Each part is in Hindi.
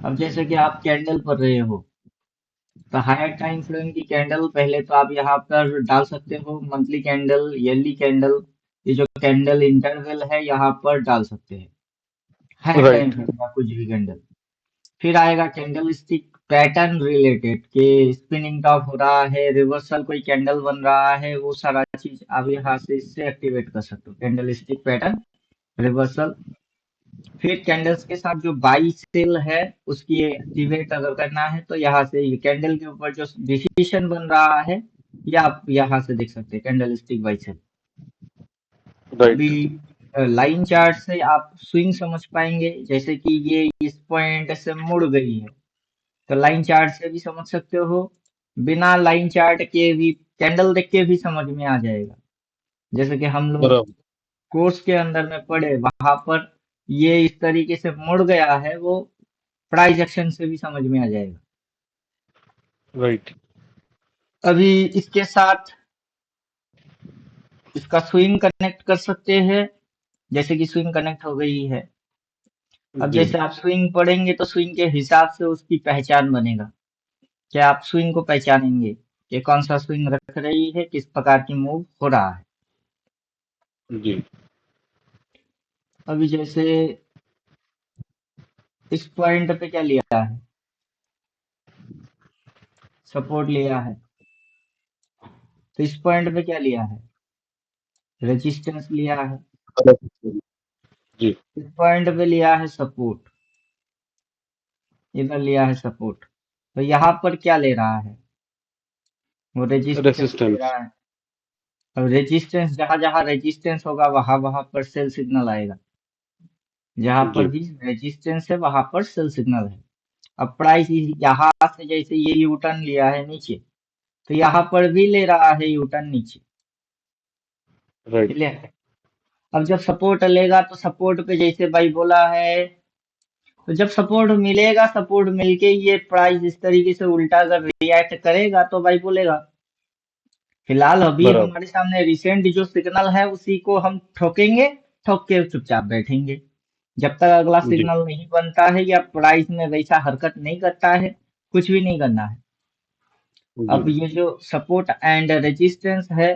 अब जैसे कि आप कैंडल पढ़ रहे हो, तो हायर टाइम फ्रेम की कैंडल पहले तो आप यहाँ पर डाल सकते हो, मंथली कैंडल, ईयरली कैंडल, ये जो कैंडल इंटरवल है यहाँ पर डाल सकते हैं, हायर टाइम राइट। फ्रेम का कुछ भी कैंडल। फिर आएगा कैंडल स्टिक पैटर्न रिलेटेड, के स्पिनिंग टॉप हो रहा है, रिवर्सल कोई कैंडल बन रहा है, वो सारा चीज आप यहाँ से इससे एक्टिवेट कर सकते हो, कैंडल स्टिक पैटर्न, रिवर्सल। फिर कैंडल्स के साथ जो बाई सेल है उसकी एक्टिवेट अगर करना है तो यहाँ से ये कैंडल के ऊपर जो डिसीजन बन रहा है ये आप यहाँ से देख सकते हैं, कैंडल स्टिक बाई सेल। अभी राइट। लाइन चार्ट से आप स्विंग समझ पाएंगे, जैसे कि ये इस पॉइंट से मुड़ गई है तो लाइन चार्ट से भी समझ सकते हो, बिना लाइन चार्ट के भी कैंडल देख के भी समझ में आ जाएगा। जैसे कि हम लोग बराबर। कोर्स के अंदर में पढ़े वहां पर ये इस तरीके से मुड़ गया है, वो प्राइस एक्शन से भी समझ में आ जाएगा। राइट। अभी इसके साथ इसका स्विंग कनेक्ट कर सकते हैं, जैसे कि स्विंग कनेक्ट हो गई है। अब जी। जैसे आप स्विंग पढ़ेंगे तो स्विंग के हिसाब से उसकी पहचान बनेगा, क्या आप स्विंग को पहचानेंगे कि कौन सा स्विंग रख रही है, किस प्रकार की मूव हो रहा है। जी। अभी जैसे इस पॉइंट पे क्या लिया है, सपोर्ट लिया है, तो इस पॉइंट पे क्या लिया है, रेजिस्टेंस लिया है, जी। इस पॉइंट पे लिया है सपोर्ट, इधर लिया है सपोर्ट, तो यहाँ पर क्या ले रहा है, वो रेजिस्टेंस ले रेसिस्टेंस। रहा है। अब रेजिस्टेंस, जहां जहां रेजिस्टेंस होगा वहां वहां पर सेल सिग्नल आएगा, जहां पर जी। भी रेजिस्टेंस है वहां पर सेल सिग्नल है। अब प्राइस यहाँ से जैसे ये यू टर्न लिया है नीचे, तो यहाँ पर भी ले रहा है यू टर्न नीचे, राइट। क्लियर। अब जब सपोर्ट लेगा तो सपोर्ट पे जैसे भाई बोला है, तो जब सपोर्ट मिलेगा, सपोर्ट मिलके ये प्राइस इस तरीके से उल्टा अगर रिएक्ट करेगा तो भाई बोलेगा। फिलहाल अभी बराबर। हमारे सामने रिसेंट जो सिग्नल है उसी को हम ठोकेंगे, ठोक के चुपचाप बैठेंगे। जब तक अगला जी। सिग्नल नहीं बनता है या प्राइस में वैसा हरकत नहीं करता है, कुछ भी नहीं करना है। जी। अब ये जो सपोर्ट एंड रेजिस्टेंस है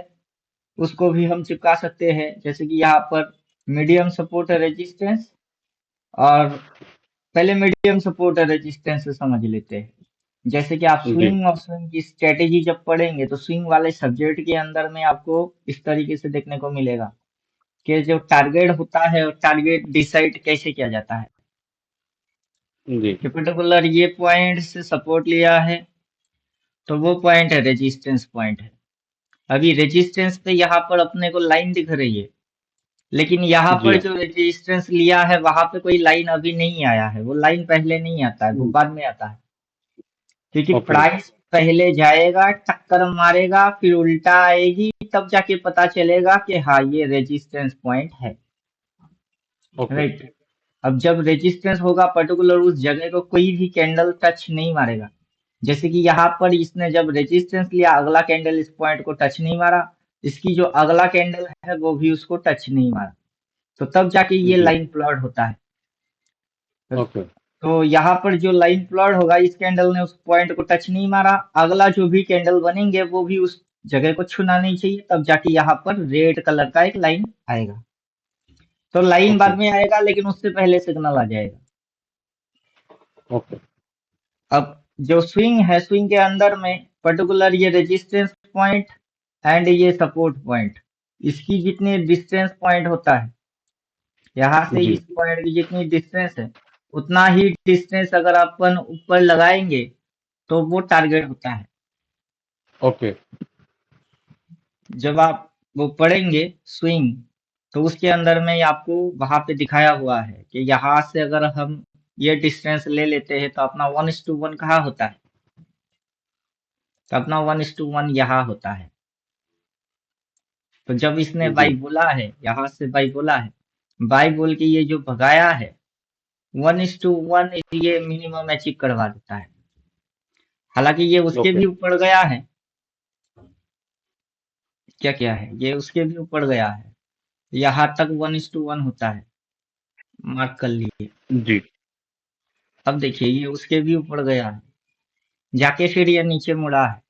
उसको भी हम चिपका सकते हैं, जैसे कि यहाँ पर मीडियम सपोर्ट रेजिस्टेंस, और पहले मीडियम सपोर्ट रेजिस्टेंस से समझ लेते हैं। जैसे कि आप जी। स्विंग और स्विंग की स्ट्रेटेजी जब पढ़ेंगे तो स्विंग वाले सब्जेक्ट के अंदर में आपको इस तरीके से देखने को मिलेगा कि जो टारगेट होता है और टारगेट डिसाइड कैसे किया जाता है, जी। कि पर्टिकुलर ये पॉइंट से सपोर्ट लिया है तो वो पॉइंट है रेजिस्टेंस पॉइंट है। अभी रेजिस्टेंस पे यहाँ पर अपने को लाइन दिख रही है, लेकिन यहाँ पर जी। जो रेजिस्टेंस लिया है वहां पे कोई लाइन अभी नहीं आया है, वो लाइन पहले नहीं आता है, वो बाद में आता है। क्योंकि ओके। प्राइस पहले जाएगा, टक्कर मारेगा, फिर उल्टा आएगी, तब जाके पता चलेगा कि हाँ ये रेजिस्टेंस पॉइंट है, ओके। राइट। अब जब रेजिस्टेंस होगा पर्टिकुलर उस जगह को कोई भी कैंडल टच नहीं मारेगा। जैसे कि यहाँ पर इसने जब रेजिस्टेंस लिया, अगला कैंडल इस पॉइंट को टच नहीं मारा, इसकी जो अगला कैंडल है वो भी उसको टच नहीं मारा, तो तब जाके ये जी। लाइन प्लॉट होता है। ओके। तो यहाँ पर जो लाइन प्लॉट होगा, इस कैंडल ने उस पॉइंट को टच नहीं मारा, अगला जो भी कैंडल बनेंगे वो भी उस जगह को छूना नहीं चाहिए, तब जाके यहाँ पर रेड कलर का एक लाइन आएगा। तो लाइन ओके। बाद में आएगा लेकिन उससे पहले सिग्नल आ जाएगा। ओके। अब जो स्विंग है, स्विंग के अंदर में पर्टिकुलर ये रेजिस्टेंस पॉइंट एंड ये सपोर्ट पॉइंट, इसकी जितनी डिस्टेंस पॉइंट होता है, यहाँ से जी। इस पॉइंट की जितनी डिस्टेंस है, उतना ही डिस्टेंस अगर अपन ऊपर लगाएंगे तो वो टारगेट होता है। ओके। जब आप वो पढ़ेंगे स्विंग, तो उसके अंदर में आपको वहां पे दिखाया हुआ है कि यहाँ से अगर हम ये डिस्टेंस ले लेते हैं तो अपना 1:1 कहाँ होता है, तो अपना 1:1 यहाँ होता है। तो जब इसने जी। बाई बोला है, यहाँ से बाई बोला है, बाई बोल के ये जो भगाया है 1:1, ये मिनिमम अचीव करवा देता है। हालांकि ये उसके ओके। भी ऊपर गया है, क्या क्या है, ये उसके भी ऊपर गया है, यहाँ तक 1:1 होता है, मार्क कर लिए। जी। अब देखिए ये उसके भी ऊपर गया है, जाके फिर ये नीचे मुड़ा है।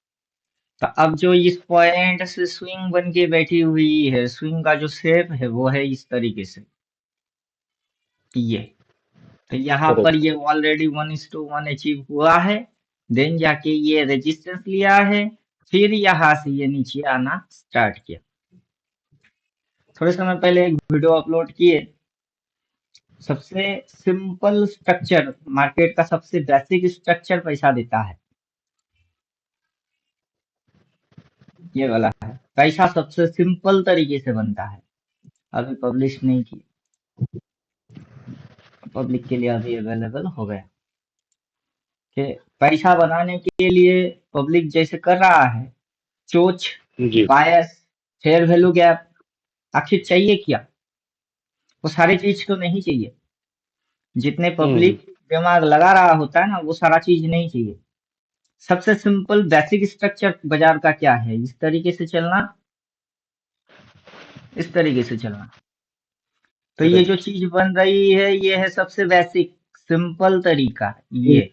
तो अब जो इस पॉइंट से स्विंग बन के बैठी हुई है, स्विंग का जो शेप है वो है इस तरीके से, ये। तो यहाँ पर करेक्ट। ये ऑलरेडी 1:1 अचीव हुआ है। देन जाके ये रेजिस्टेंस लिया है, फिर यहाँ से ये नीचे आना स्टार्ट किया। थोड़े समय पहले एक वीडियो अपलोड किए, सबसे सिंपल स्ट्रक्चर, मार्केट का सबसे बेसिक स्ट्रक्चर पैसा देता है, ये वाला है। पैसा सबसे सिंपल तरीके से बनता है, अभी पब्लिश नहीं किया, पब्लिक के लिए अभी अवेलेबल हो गया कि पैसा बनाने के लिए पब्लिक जैसे कर रहा है, चोच, जी। बायस, फेयर वैल्यू गैप, आखिर चाहिए क्या? वो सारी चीज तो नहीं चाहिए। जितने हम्म। पब्लिक दिमाग लगा रहा होता है ना, वो सारा चीज नहीं चाहिए। सबसे सिंपल बेसिक स्ट्रक्चर बाजार का क्या है? इस तरीके से चलना, इस तरीके से चलना। तो ये जो करेक्ट। चीज बन रही है, ये है सबसे बेसिक सिंपल तरीका, ये।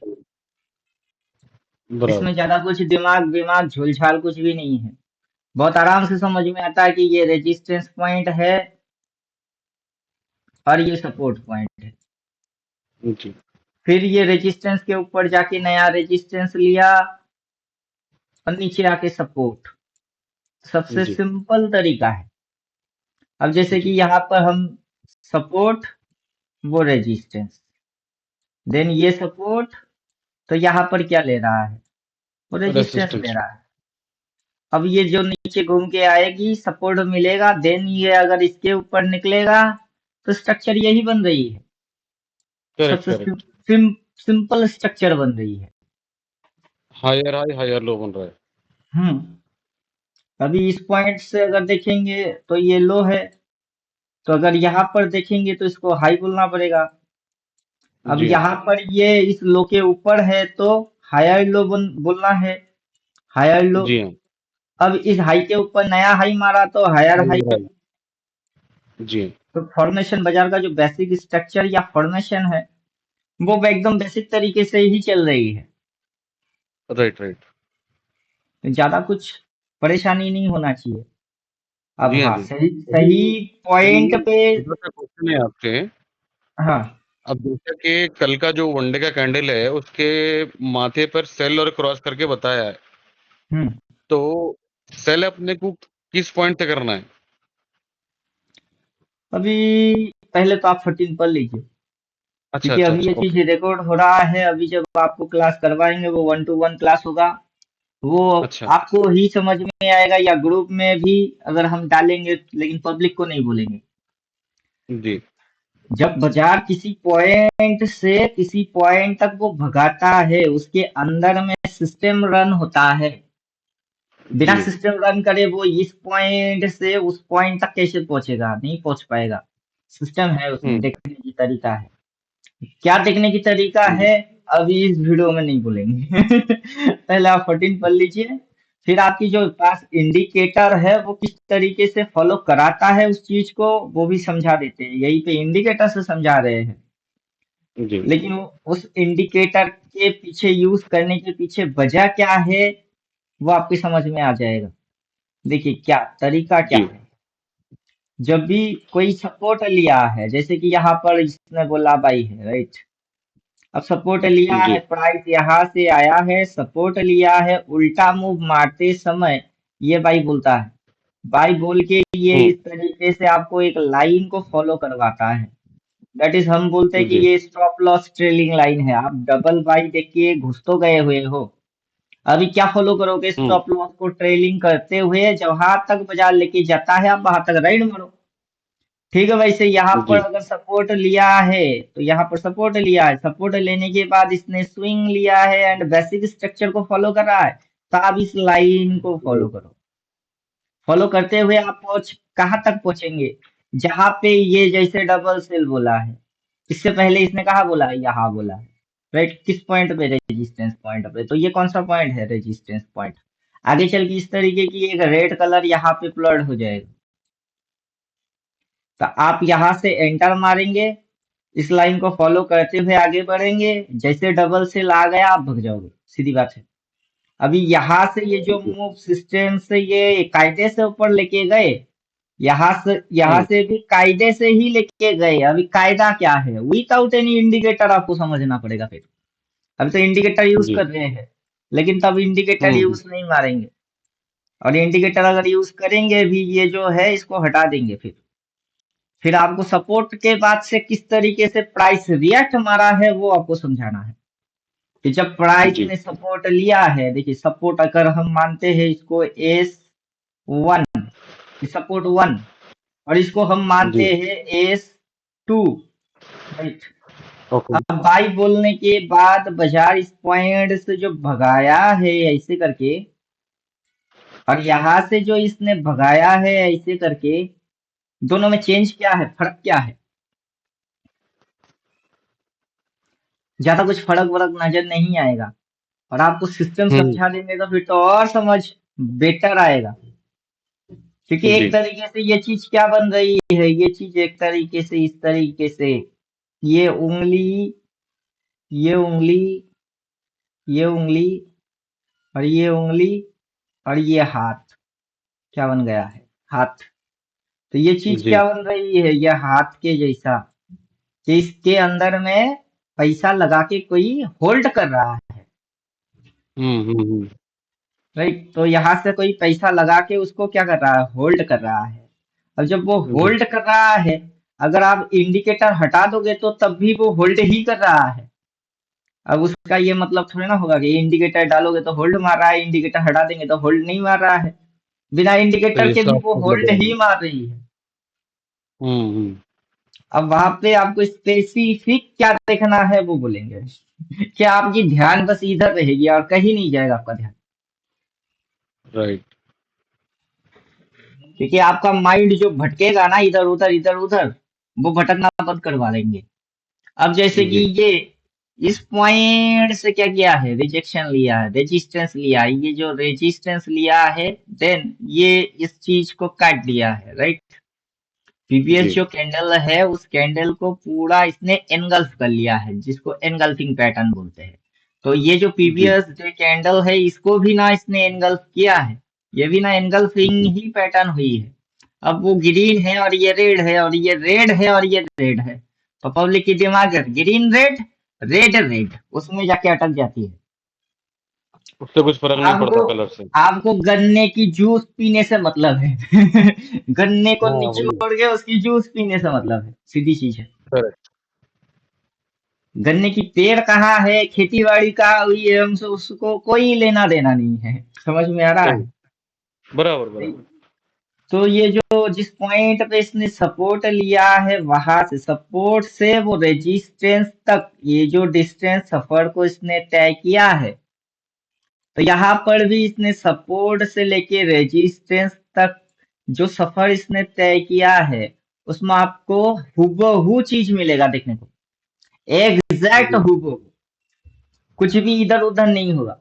इसमें बराबर। ज्यादा कुछ दिमाग विमाग झोलझाल कुछ भी नहीं है। बहुत आराम से समझ में आता है कि ये रेजिस्टेंस पॉइंट है और ये सपोर्ट पॉइंट है। जी। फिर ये रेजिस्टेंस के ऊपर जाके नया रेजिस्टेंस लिया और नीचे आके सपोर्ट। सबसे जी। सिंपल तरीका है। अब जैसे कि जी। यहाँ पर हम सपोर्ट, वो रेजिस्टेंस, देन ये सपोर्ट, तो यहाँ पर क्या ले रहा है? वो रेजिस्टेंस ले रेसिस्टेंस। रहा है। अब ये जो नीचे घूम के आएगी, सपोर्ट मिलेगा, देन ये अगर इसके ऊपर निकलेगा, तो स्ट्रक्चर यही बन रही है। करेक्ट सबसे करेक्ट। सिंपल स्ट्रक्चर बन रही है। हायर हाई हायर लो बन रहा है। हम्म। अभी इस पॉइंट से अगर देखेंगे तो ये लो है, तो अगर यहाँ पर देखेंगे तो इसको हाई बोलना पड़ेगा। अब जी हाँ। यहाँ पर ये इस लो के ऊपर है तो हायर लो बोलना है, हायर लो। जी हाँ। अब इस हाई के ऊपर नया हाई मारा तो हायर हायर हाई। हाई। जी। तो फॉर्मेशन, बाजार का जो बेसिक स्ट्रक्चर या फॉर्मेशन है, वो एकदम बेसिक तरीके से ही चल रही है। Right right. तो ज्यादा कुछ परेशानी नहीं होना चाहिए। अब जी हाँ हाँ, जी। सही अभी सही पॉइंट अभी पे। छोटा सा क्वेश्चन है आपसे। हाँ। अब जैसा कि कल का जो वनडे का कैंडल है उसके माथे पर सेल और क्रॉस करके बताया है, हम्म। तो सेल अपने को किस पॉइंट पे करना है? अभी पहले तो आप 14 पढ़ लीजिए, अच्छा क्योंकि अच्छा अभी अच्छा। ये चीज ओके। रिकॉर्ड हो रहा है। अभी जब आपको क्लास करवाएंगे, वो 1-to-1 क्लास होगा, वो अच्छा। आपको ही समझ में आएगा, या ग्रुप में भी अगर हम डालेंगे, लेकिन पब्लिक को नहीं बोलेंगे। जी। जब बाजार किसी पॉइंट से किसी पॉइंट तक वो भगाता है, उसके अंदर में सिस्टम रन होता है। बिना जी। सिस्टम रन करे वो इस पॉइंट से उस पॉइंट तक कैसे पहुंचेगा? नहीं पहुंच पाएगा। सिस्टम है, उसमें हम्म। देखने की तरीका है। क्या देखने की तरीका जी। है, अभी इस वीडियो में नहीं बोलेंगे। पहले आप 14 पढ़ लीजिए, फिर आपकी जो पास इंडिकेटर है वो किस तरीके से फॉलो कराता है उस चीज को, वो भी समझा देते हैं। यही पे इंडिकेटर से समझा रहे हैं, जी। लेकिन उस इंडिकेटर के पीछे यूज करने के पीछे वजह क्या है, वो आपकी समझ में आ जाएगा। देखिए क्या तरीका क्या जी। है। जब भी कोई सपोर्ट लिया है, जैसे कि यहाँ पर इसने बोला बाई है, राइट। अब सपोर्ट लिया है, जी। प्राइस यहाँ से आया है, सपोर्ट लिया है, उल्टा मूव मारते समय ये बाई बोलता है। बाई बोल के ये हम्म। इस तरीके से आपको एक लाइन को फॉलो करवाता है। दैट इज, हम बोलते हैं कि जी। ये स्टॉप लॉस ट्रेलिंग लाइन है। आप डबल बाई देख के घुस तो गए हुए हो, अभी क्या फॉलो करोगे? हम्म। स्टॉप लॉस को ट्रेलिंग करते हुए जहां तक बाजार लेके जाता है, आप वहां तक राइड मारो। ठीक है, वैसे यहाँ पर जी। अगर सपोर्ट लिया है, तो यहाँ पर सपोर्ट लिया है, सपोर्ट लेने के बाद इसने स्विंग लिया है एंड बेसिक स्ट्रक्चर को फॉलो कर रहा है, तो आप इस लाइन को फॉलो राइट। करो। फॉलो करते हुए आप पहुंच कहाँ तक पहुंचेंगे? जहां पे ये जैसे डबल सेल बोला है, इससे पहले इसने कहा बोला है, यहाँ बोला है, राइट। किस पॉइंट पे? रेजिस्टेंस पॉइंट पे। तो ये कौन सा पॉइंट है? Resistance point. आगे चल के इस तरीके की एक रेड कलर यहाँ पे प्लॉट हो जाएगा, तो आप यहाँ से एंटर मारेंगे, इस लाइन को फॉलो करते हुए आगे बढ़ेंगे। जैसे डबल सेल आ गया आप भग जाओगे, सीधी बात है। अभी यहाँ से ये जो जी। मूव सिस्टम से ये कायदे से ऊपर लेके गए, यहाँ हम्म। से भी कायदे से ही लेके गए। अभी कायदा क्या है, विदाउट एनी इंडिकेटर आपको समझना पड़ेगा फिर। अभी तो इंडिकेटर यूज जी। कर रहे हैं, लेकिन तब इंडिकेटर हम्म। यूज नहीं मारेंगे। और इंडिकेटर अगर यूज करेंगे भी, ये जो है इसको हटा देंगे। फिर आपको सपोर्ट के बाद से किस तरीके से प्राइस रिएक्ट मारा है वो आपको समझाना है। कि जब प्राइस जी। ने सपोर्ट लिया है, देखिए सपोर्ट अगर हम मानते हैं इसको S1, सपोर्ट 1, और इसको हम जी। मानते हैं S2, राइट। ओके। अब बाई बोलने के बाद बाजार इस पॉइंट से जो भगाया है ऐसे करके, और यहाँ से जो इसने भगाया है ऐसे करके, दोनों में चेंज क्या है, फर्क क्या है? ज्यादा कुछ फर्क वरक नजर नहीं आएगा। और आपको सिस्टम हम्म। समझा देंगे तो फिर तो और समझ बेटर आएगा। क्योंकि एक जी। तरीके से ये चीज क्या बन रही है, ये चीज एक तरीके से इस तरीके से, ये उंगली, ये उंगली, ये उंगली, और ये उंगली, और ये हाथ, क्या बन गया है, हाथ। तो ये चीज जी। क्या बन रही है, ये हाथ के जैसा, कि इसके अंदर में पैसा लगा के कोई होल्ड कर रहा है, हम्म। राइट। तो यहाँ से कोई पैसा लगा के उसको क्या कर रहा है, होल्ड कर रहा है। अब जब वो जी। होल्ड कर रहा है, अगर आप इंडिकेटर हटा दोगे तो तब भी वो होल्ड ही कर रहा है। अब उसका ये मतलब थोड़ी ना होगा कि इंडिकेटर डालोगे तो होल्ड मार रहा है, इंडिकेटर हटा देंगे तो होल्ड नहीं मार रहा है। बिना तो इंडिकेटर ये के भी साफ वो मतलब होल्ड है। ही मार रही है। हम्म। अब वहां पे आपको स्पेसिफिक क्या देखना है वो बोलेंगे। कि आपकी ध्यान बस इधर रहेगी और कहीं नहीं जाएगा आपका ध्यान। राइट। क्योंकि आपका माइंड जो भटकेगा ना इधर उधर इधर उधर, वो भटकना बंद करवा देंगे। अब जैसे कि जी। ये इस पॉइंट से क्या किया है, रिजेक्शन लिया है, रेजिस्टेंस लिया है। ये जो रेजिस्टेंस लिया है, देन ये इस चीज को काट दिया है, राइट। पीपीएस जी। जो कैंडल है उस कैंडल को पूरा इसने एनगल्फ कर लिया है, जिसको एनगल्फिंग पैटर्न बोलते हैं। तो ये जो जी। पीपीएस जो कैंडल है इसको भी ना इसने एनगल्फ किया है, ये भी ना एनगल्फिंग जी। ही पैटर्न हुई है। अब वो ग्रीन है और ये रेड है और ये रेड है और ये रेड है, तो पब्लिक की दिमाग है ग्रीन रेड, रेड रेड, उसमें जाके अटक जाती है। उससे कुछ फर्क नहीं आपको पड़ता कलर से। आपको गन्ने की जूस पीने से मतलब है। गन्ने को हाँ वही। निचोड़ के उसकी जूस पीने से मतलब है, सीधी चीज है। करेक्ट। गन्ने की पेड़ कहाँ है, खेती बाड़ी का हुई है, हमसे उसको कोई लेना देना नहीं है। समझ में आ रहा सही। है? बराबर बराबर। तो ये जो जिस पॉइंट पे इसने सपोर्ट लिया है, वहां से सपोर्ट से वो रेजिस्टेंस तक ये जो डिस्टेंस सफर को इसने तय किया है, तो यहाँ पर भी इसने सपोर्ट से लेके रेजिस्टेंस तक जो सफर इसने तय किया है, उसमें आपको हुबहू चीज मिलेगा देखने को, एग्जैक्ट जी। हुबहू, कुछ भी इधर उधर नहीं होगा।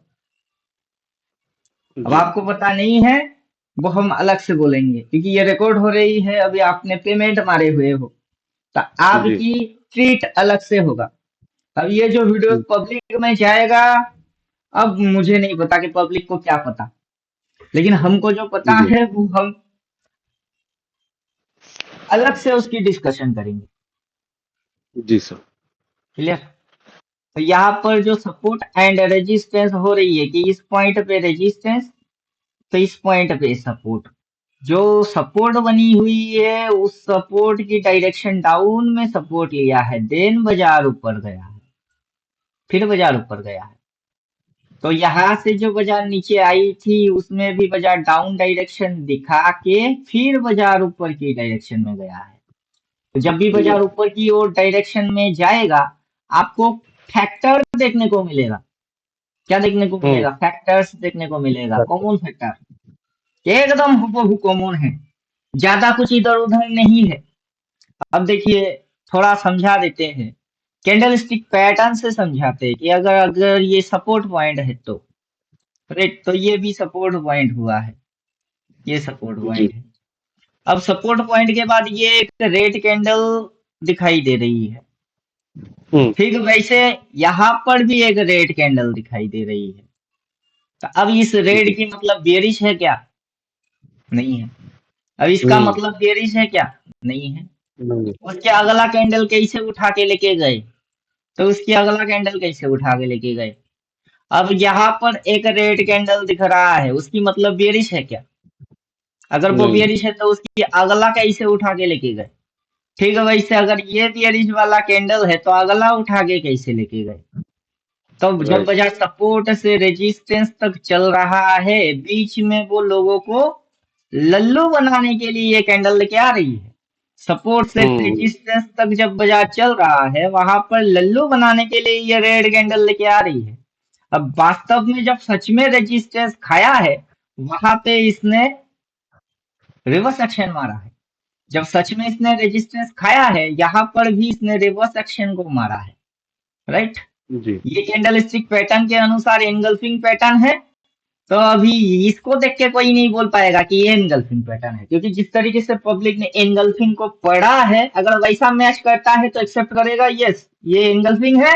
अब जी। आपको पता नहीं है, वो हम अलग से बोलेंगे, क्योंकि ये रिकॉर्ड हो रही है, अभी आपने पेमेंट मारे हुए हो, तो जी। आपकी ट्रीट अलग से होगा। अब ये जो वीडियो पब्लिक में जाएगा, अब मुझे नहीं पता कि पब्लिक को क्या पता, लेकिन हमको जो पता जी। है वो हम अलग से उसकी डिस्कशन करेंगे। जी सर। क्लियर? तो यहाँ पर जो सपोर्ट एंड रेजिस्टेंस हो रही है, कि इस पॉइंट पे रेजिस्टेंस, तो इस पॉइंट पे सपोर्ट, जो सपोर्ट बनी हुई है उस सपोर्ट की डायरेक्शन डाउन में सपोर्ट लिया है, देन बाजार ऊपर गया है, फिर बाजार ऊपर गया है। तो यहाँ से जो बाजार नीचे आई थी उसमें भी बाजार डाउन डायरेक्शन दिखा के फिर बाजार ऊपर की डायरेक्शन में गया है। तो जब भी जी। बाजार ऊपर की ओर डायरेक्शन में जाएगा, आपको फैक्टर देखने को मिलेगा। क्या देखने को हम्म। मिलेगा? फैक्टर्स देखने को मिलेगा, अच्छा। कॉमन फैक्टर, एकदम हुबहू कॉमन है, ज्यादा कुछ इधर उधर नहीं है। अब देखिए, थोड़ा समझा देते हैं, कैंडल स्टिक पैटर्न से समझाते हैं कि अगर अगर ये सपोर्ट पॉइंट है तो, राइट, तो ये भी सपोर्ट पॉइंट हुआ है, ये सपोर्ट जी। पॉइंट है। अब सपोर्ट पॉइंट के बाद ये एक रेड कैंडल दिखाई दे रही है, ठीक वैसे यहाँ पर भी एक रेड कैंडल दिखाई दे रही है। तो अब इस रेड जी। की मतलब बेरिश है क्या? नहीं है। अब इसका हम्म। मतलब बेरिश है क्या? नहीं है। नहीं। उसके अगला कैंडल कैसे उठा के लेके गए? तो उसकी अगला कैंडल कैसे उठा के लेके गए? अब यहाँ पर एक रेड कैंडल दिख रहा है, उसकी मतलब बेरिश है क्या? अगर वो नहीं। बेरिश है तो उसकी अगला कैसे उठा के लेके गए? ठीक है, वैसे अगर ये बेरिश वाला कैंडल है तो अगला उठा के कैसे लेके गए? तो जब राइट। बाजार सपोर्ट से रेजिस्टेंस तक चल रहा है, बीच में वो लोगों को लल्लू बनाने के लिए ये कैंडल लेके आ रही है। सपोर्ट से हम्म। रेजिस्टेंस तक जब बाजार चल रहा है, वहां पर लल्लू बनाने के लिए ये रेड कैंडल लेके आ रही है। अब वास्तव में जब सच में रेजिस्टेंस खाया है, वहां पे इसने रिवर्स एक्शन मारा है। जब सच में इसने रेजिस्टेंस खाया है, यहाँ पर भी इसने रिवर्स एक्शन को मारा है। राइट। जी। ये कैंडल स्टिक पैटर्न के अनुसार एंगल्फिंग पैटर्न है। तो अभी इसको देख के कोई नहीं बोल पाएगा कि ये एनगल्फिंग पैटर्न है, क्योंकि जिस तरीके से पब्लिक ने एनगल्फिंग को पढ़ा है, अगर वैसा मैच करता है तो एक्सेप्ट करेगा, यस ये एनगल्फिंग है।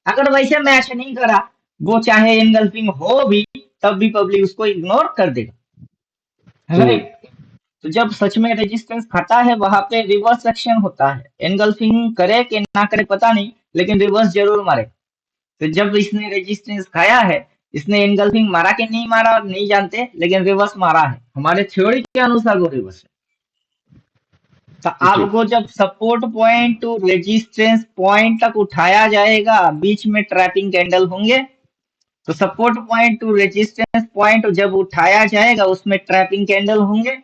अगर वैसे मैच नहीं करा, वो चाहे एनगल्फिंग हो भी, तब भी पब्लिक उसको इग्नोर कर देगा। हम्म। राइट। तो जब सच में रेजिस्टेंस खाता है, वहां पे रिवर्स एक्शन होता है। एनगल्फिंग करे कि ना करे पता नहीं, लेकिन रिवर्स जरूर मारे। तो जब इसने रेजिस्टेंस खाया है, इसने एनगल्फिंग मारा कि नहीं मारा नहीं जानते, लेकिन रिवर्स मारा है। हमारे थ्योरी के अनुसार वो रिवर्स है। तो जी। आपको जब support point two resistance point तक उठाया जाएगा, बीच में ट्रैपिंग कैंडल होंगे। तो support point two resistance point जब उठाया जाएगा, उसमें ट्रैपिंग कैंडल होंगे।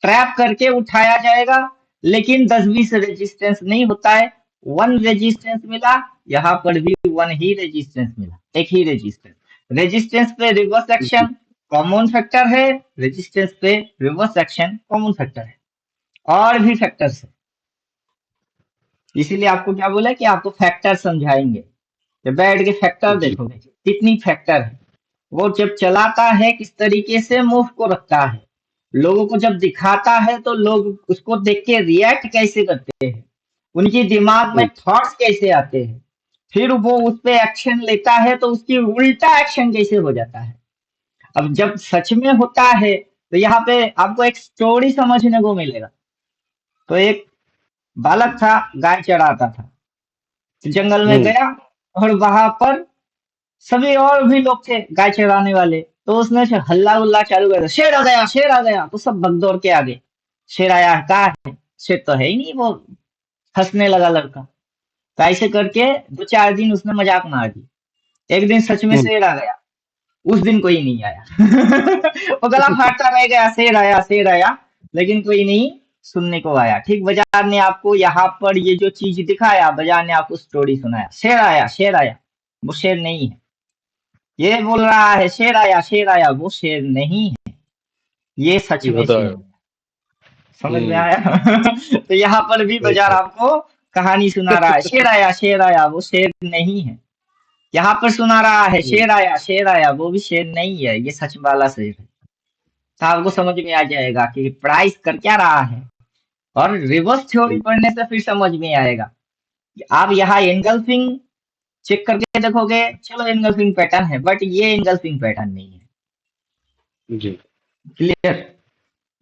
ट्रैप करके उठाया जाएगा, लेकिन 10-20 रेजिस्टेंस नहीं होता है। वन रेजिस्टेंस मिला, यहाँ पर भी वन ही रेजिस्टेंस मिला, एक ही रेजिस्टेंस। रेजिस्टेंस पे रिवर्स जी। एक्शन कॉमन फैक्टर है, रेजिस्टेंस पे रिवर्स एक्शन कॉमन फैक्टर है। और भी फैक्टर्स है। इसीलिए आपको क्या बोला कि आपको फैक्टर समझाएंगे। जब बैठ के फैक्टर जी। देखोगे कितनी फैक्टर है। वो जब चलाता है किस तरीके से मूव को रखता है, लोगों को जब दिखाता है तो लोग उसको देख के रिएक्ट कैसे करते हैं, उनके दिमाग में हम्म। थॉट्स कैसे आते हैं, फिर वो उस पे एक्शन लेता है तो उसकी उल्टा एक्शन कैसे हो जाता है। अब जब सच में होता है, तो यहाँ पे आपको एक स्टोरी समझने को मिलेगा। तो एक बालक था, गाय चराता था। तो जंगल में हम्म। गया, और वहां पर सभी और भी लोग थे गाय चराने वाले। तो उसने हल्ला उल्ला चालू कर दिया, शेर आ गया, शेर आ गया। तो सब भग दौड़ के आगे। शेर आया, कहा है? शेर तो है ही नहीं। वो हंसने लगा लड़का। तो ऐसे करके 2-4 दिन उसने मजाक मार दी। एक दिन सच में हम्म। शेर आ गया। उस दिन कोई नहीं आया। वो गला फाड़ता रह गया, शेर आया शेर आया, लेकिन कोई नहीं सुनने को आया। ठीक बाजार ने आपको यहाँ पर ये जो चीज दिखाया, बाजार ने आपको स्टोरी सुनाया, शेर आया शेर आया। वो शेर नहीं है। ये बोल रहा है शेर आया, वो शेर नहीं है। ये सच में गधा शेर है। है। समझ में हम्म। आया? तो यहाँ पर भी राइट। बाजार आपको कहानी सुना रहा है, शेर आया, वो शेर नहीं है। यहाँ पर सुना रहा है हम्म। शेर आया, वो भी शेर नहीं है, ये सच वाला शेर है। तो आपको समझ में आ जाएगा कि प्राइस कर क्या रहा है। और रिवर्स थ्योरी पढ़ने से फिर समझ में आएगा कि आप यहाँ एनगल्फिंग चेक करके देखोगे, चलो एनगल्फिंग पैटर्न है, बट ये एनगल्फिंग पैटर्न नहीं है। जी। क्लियर?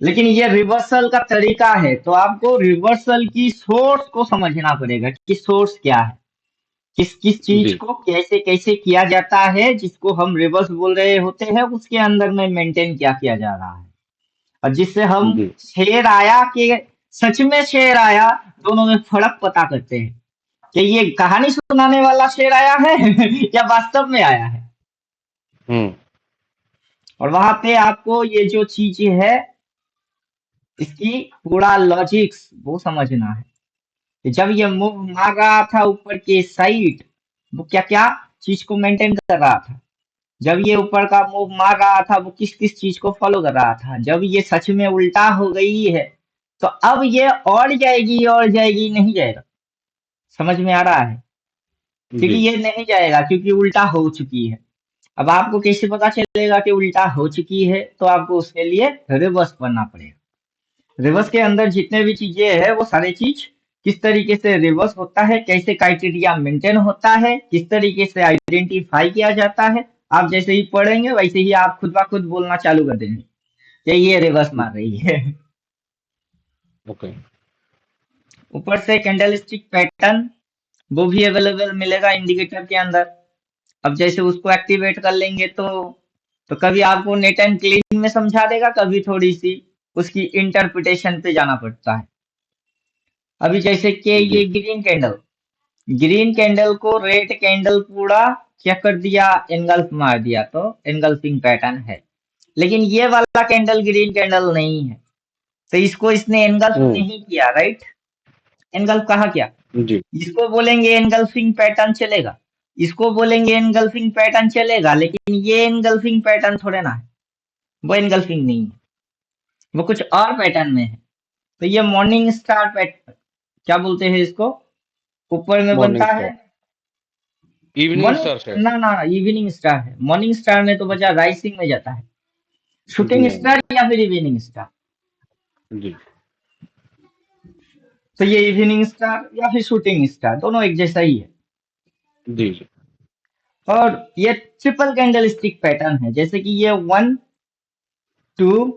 लेकिन ये रिवर्सल का तरीका है, तो आपको रिवर्सल की सोर्स को समझना पड़ेगा कि सोर्स क्या है, किस किस चीज जी। को कैसे कैसे किया जाता है, जिसको हम रिवर्स बोल रहे होते हैं, उसके अंदर में मेंटेन क्या किया जा रहा है। और जिससे हम जी। शेर आया कि सच में शेर आया, दोनों में फर्क पता करते हैं कि ये कहानी सुनाने वाला शेर आया है या वास्तव में आया है। हम्म। और वहां पे आपको ये जो चीज है, इसकी पूरा लॉजिक्स वो समझना है कि जब ये मूव मार रहा था ऊपर के साइड, वो क्या क्या चीज को मेंटेन कर रहा था। जब ये ऊपर का मूव मार रहा था, वो किस किस चीज को फॉलो कर रहा था। जब ये सच में उल्टा हो गई है, तो अब ये और जाएगी नहीं जाएगा। समझ में आ रहा है? क्योंकि जी। ये नहीं जाएगा, क्योंकि उल्टा हो चुकी है। अब आपको कैसे पता चलेगा कि उल्टा हो चुकी है? तो आपको उसके लिए रिवर्स पढ़ना पड़ेगा। रिवर्स के अंदर जितने भी चीजें है, वो सारी चीज किस तरीके से रिवर्स होता है, कैसे क्राइटेरिया मेंटेन होता है, किस तरीके से आइडेंटिफाई किया जाता है। आप जैसे ही पढ़ेंगे वैसे ही आप खुद ब खुद बोलना चालू कर देंगे कि ये रिवर्स मार रही है। ओके। ऊपर से कैंडल स्टिक पैटर्न वो भी अवेलेबल मिलेगा इंडिकेटर के अंदर। अब जैसे उसको एक्टिवेट कर लेंगे तो कभी आपको नेट एंड क्लीन में समझा देगा, कभी थोड़ी सी उसकी इंटरप्रिटेशन पे जाना पड़ता है। अभी जैसे कि जी। ये ग्रीन कैंडल को रेड कैंडल पूरा क्या कर दिया, एनगल्फ मार दिया, तो एनगल्फिंग पैटर्न है। लेकिन ये वाला कैंडल ग्रीन कैंडल नहीं है, तो इसको इसने एनगल्फ हम्म। नहीं किया, राइट। एनगल्फ कहा क्या, जी। इसको बोलेंगे एनगल्फिंग पैटर्न चलेगा, इसको बोलेंगे एनगल्फिंग पैटर्न चलेगा, लेकिन ये एनगल्फिंग पैटर्न थोड़े ना है, वो एनगल्फिंग नहीं है, वो कुछ और पैटर्न में है। तो ये मॉर्निंग स्टार पैटर्न क्या बोलते हैं इसको, ऊपर में बनता मॉर्निंग है स्टार, इवनिंग स्टार मॉर्निंग, शायद। ना इवनिंग स्टार है, मॉर्निंग स्टार में तो बचा राइसिंग में जाता है, जी शूटिंग हाँ। स्टार या फिर इवनिंग स्टार। जी। तो ये इवनिंग स्टार या फिर शूटिंग स्टार दोनों एक जैसा ही है। जी। जी। और ये ट्रिपल कैंडल स्टिक पैटर्न है, जैसे कि ये 1, 2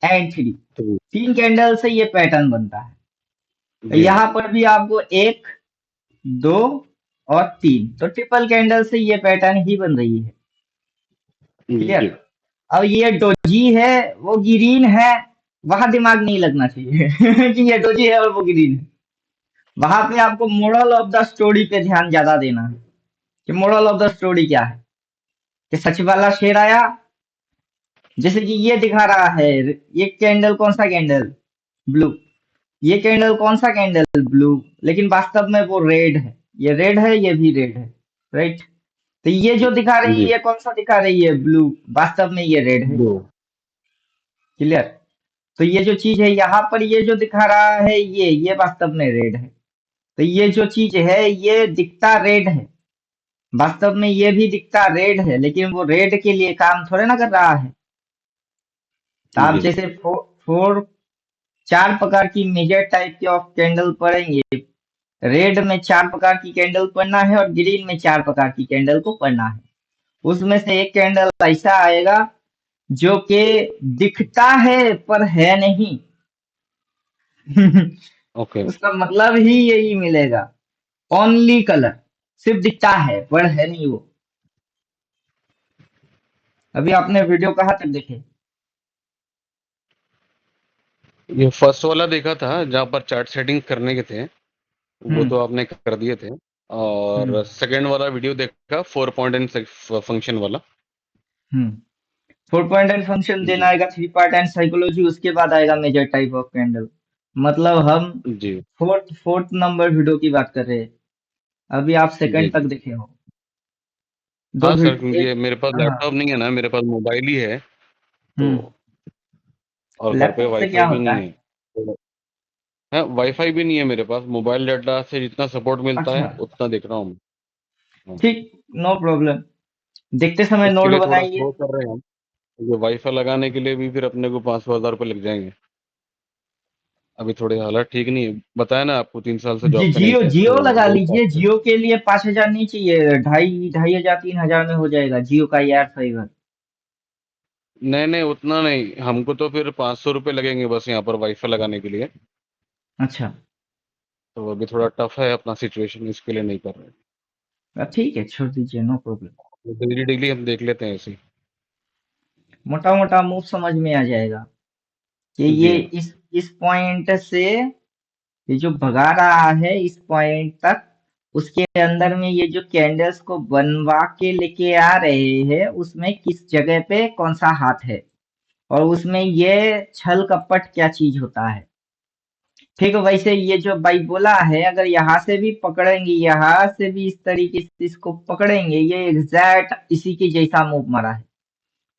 एंड 3, तो 3 कैंडल से ये पैटर्न बनता है। तो जी हाँ। यहाँ पर भी आपको 1, 2 और 3, तो ट्रिपल कैंडल से ये पैटर्न ही बन रही है। क्लियर। जी। अब ये डोजी है, वो ग्रीन है, वहां दिमाग नहीं लगना चाहिए कि ये डोजी है और वो ग्रीन है। वहां पे आपको मोरल ऑफ द स्टोरी पे ध्यान ज्यादा देना है कि मोरल ऑफ द स्टोरी क्या है, कि सच वाला शेर आया, जैसे कि ये दिखा रहा है, ये कैंडल कौन सा कैंडल, ब्लू, ये कैंडल कौन सा कैंडल, ब्लू, लेकिन वास्तव में वो रेड है, ये रेड है, ये भी रेड है, राइट। तो ये जो दिखा रही है जी। ये कौन सा दिखा रही है, ब्लू, वास्तव में ये रेड है। दो। क्लियर। तो ये जो चीज है यहाँ पर, ये जो दिखा रहा है ये वास्तव में रेड है। तो ये जो चीज है ये दिखता रेड है, वास्तव में ये भी दिखता रेड है, लेकिन वो रेड के लिए काम थोड़े ना कर रहा है। तो आप जी। जैसे फोर 4 प्रकार की मेजर टाइप के ऑफ कैंडल पढ़ेंगे, रेड में 4 प्रकार की कैंडल पढ़ना है और ग्रीन में 4 प्रकार की कैंडल को पढ़ना है। उसमें से एक कैंडल ऐसा आएगा जो कि दिखता है पर है नहीं ओके। उसका मतलब ही यही मिलेगा, ओनली कलर, सिर्फ दिखता है पर है नहीं वो। अभी आपने वीडियो कहाँ तक देखे। ये फर्स्ट वाला देखा था जहाँ पर चार्ट सेटिंग करने के थे, वो हम्म तो आपने कर दिए थे। और हम्म सेकंड वाला वीडियो देखा, 4 पॉइंट एंड फंक्शन वाला। 4 पॉइंट एंड फंक्शन देना जी। आएगा, 3 पार्ट एंड साइकोलॉजी, उसके बाद आएगा मेजर टाइप ऑफ कैंडल। मतलब हम जी। फोर्थ नंबर वीडियो की बात कर रहे हैं, अभी आप जी। सेकंड तक जी। देखे हो। दो हाँ सर, वीडियो क्योंकि एक, ये मेरे पास हाँ, लैपटॉप नहीं है ना, मेरे पास मोबाइल ही है। तो हम्म और घर पे लैपटॉप से क्या वाईफाई भी होता नहीं है। है। तो है, वाईफाई भी नहीं है मेरे पास, मोबाइल डाटा से जितना सपोर्ट मिलता अच्छा, है उतना देख रहा हूँ मैं। हाँ। ठीक, नो प्रॉब्लम, देखते समय उसके नोट लिए थोड़ा बनाइए। स्लो कर रहे हैं हम, क्योंकि वाईफाई लगाने के लिए भी फिर अपने को 500-1000 रुपये लग जाएंगे। अभी थोड़े हालात ठीक नहीं है, बताया ना आपको, 3 साल से जी, जॉब पे नहीं जियो थे, जियो तो लगा वही लीजिए, बात है। जियो के लिए 5,000 नहीं चाहिए, ढाई ढाई हजार 3,000 में हो जाएगा जियो का एयर फाइबर। नहीं नहीं, उतना नहीं, हमको तो फिर 500 रुपये लगेंगे बस यहाँ पर वाईफाई लगाने के लिए। अच्छा, तो अभी थोड़ा टफ है अपना सिचुएशन, इसके लिए नहीं कर रहे। ठीक है, छोड़ दीजिए, नो प्रॉब्लम। डेली डेली हम देख लेते हैं ऐसे मोटा मोटा मूव समझ में आ जाएगा कि ही। ये जी हाँ। इस पॉइंट से, ये जो भगा रहा है इस पॉइंट तक, उसके अंदर में ये जो कैंडल्स को बनवा के लेके आ रहे हैं, उसमें किस जगह पे कौन सा हाथ है, और उसमें ये छल कपट क्या चीज होता है। ठीक है, वैसे ये जो भाई बोला है, अगर यहाँ से भी पकड़ेंगे, यहाँ से भी इस तरीके से इसको पकड़ेंगे, ये एग्जैक्ट इसी के जैसा मूव मारा है।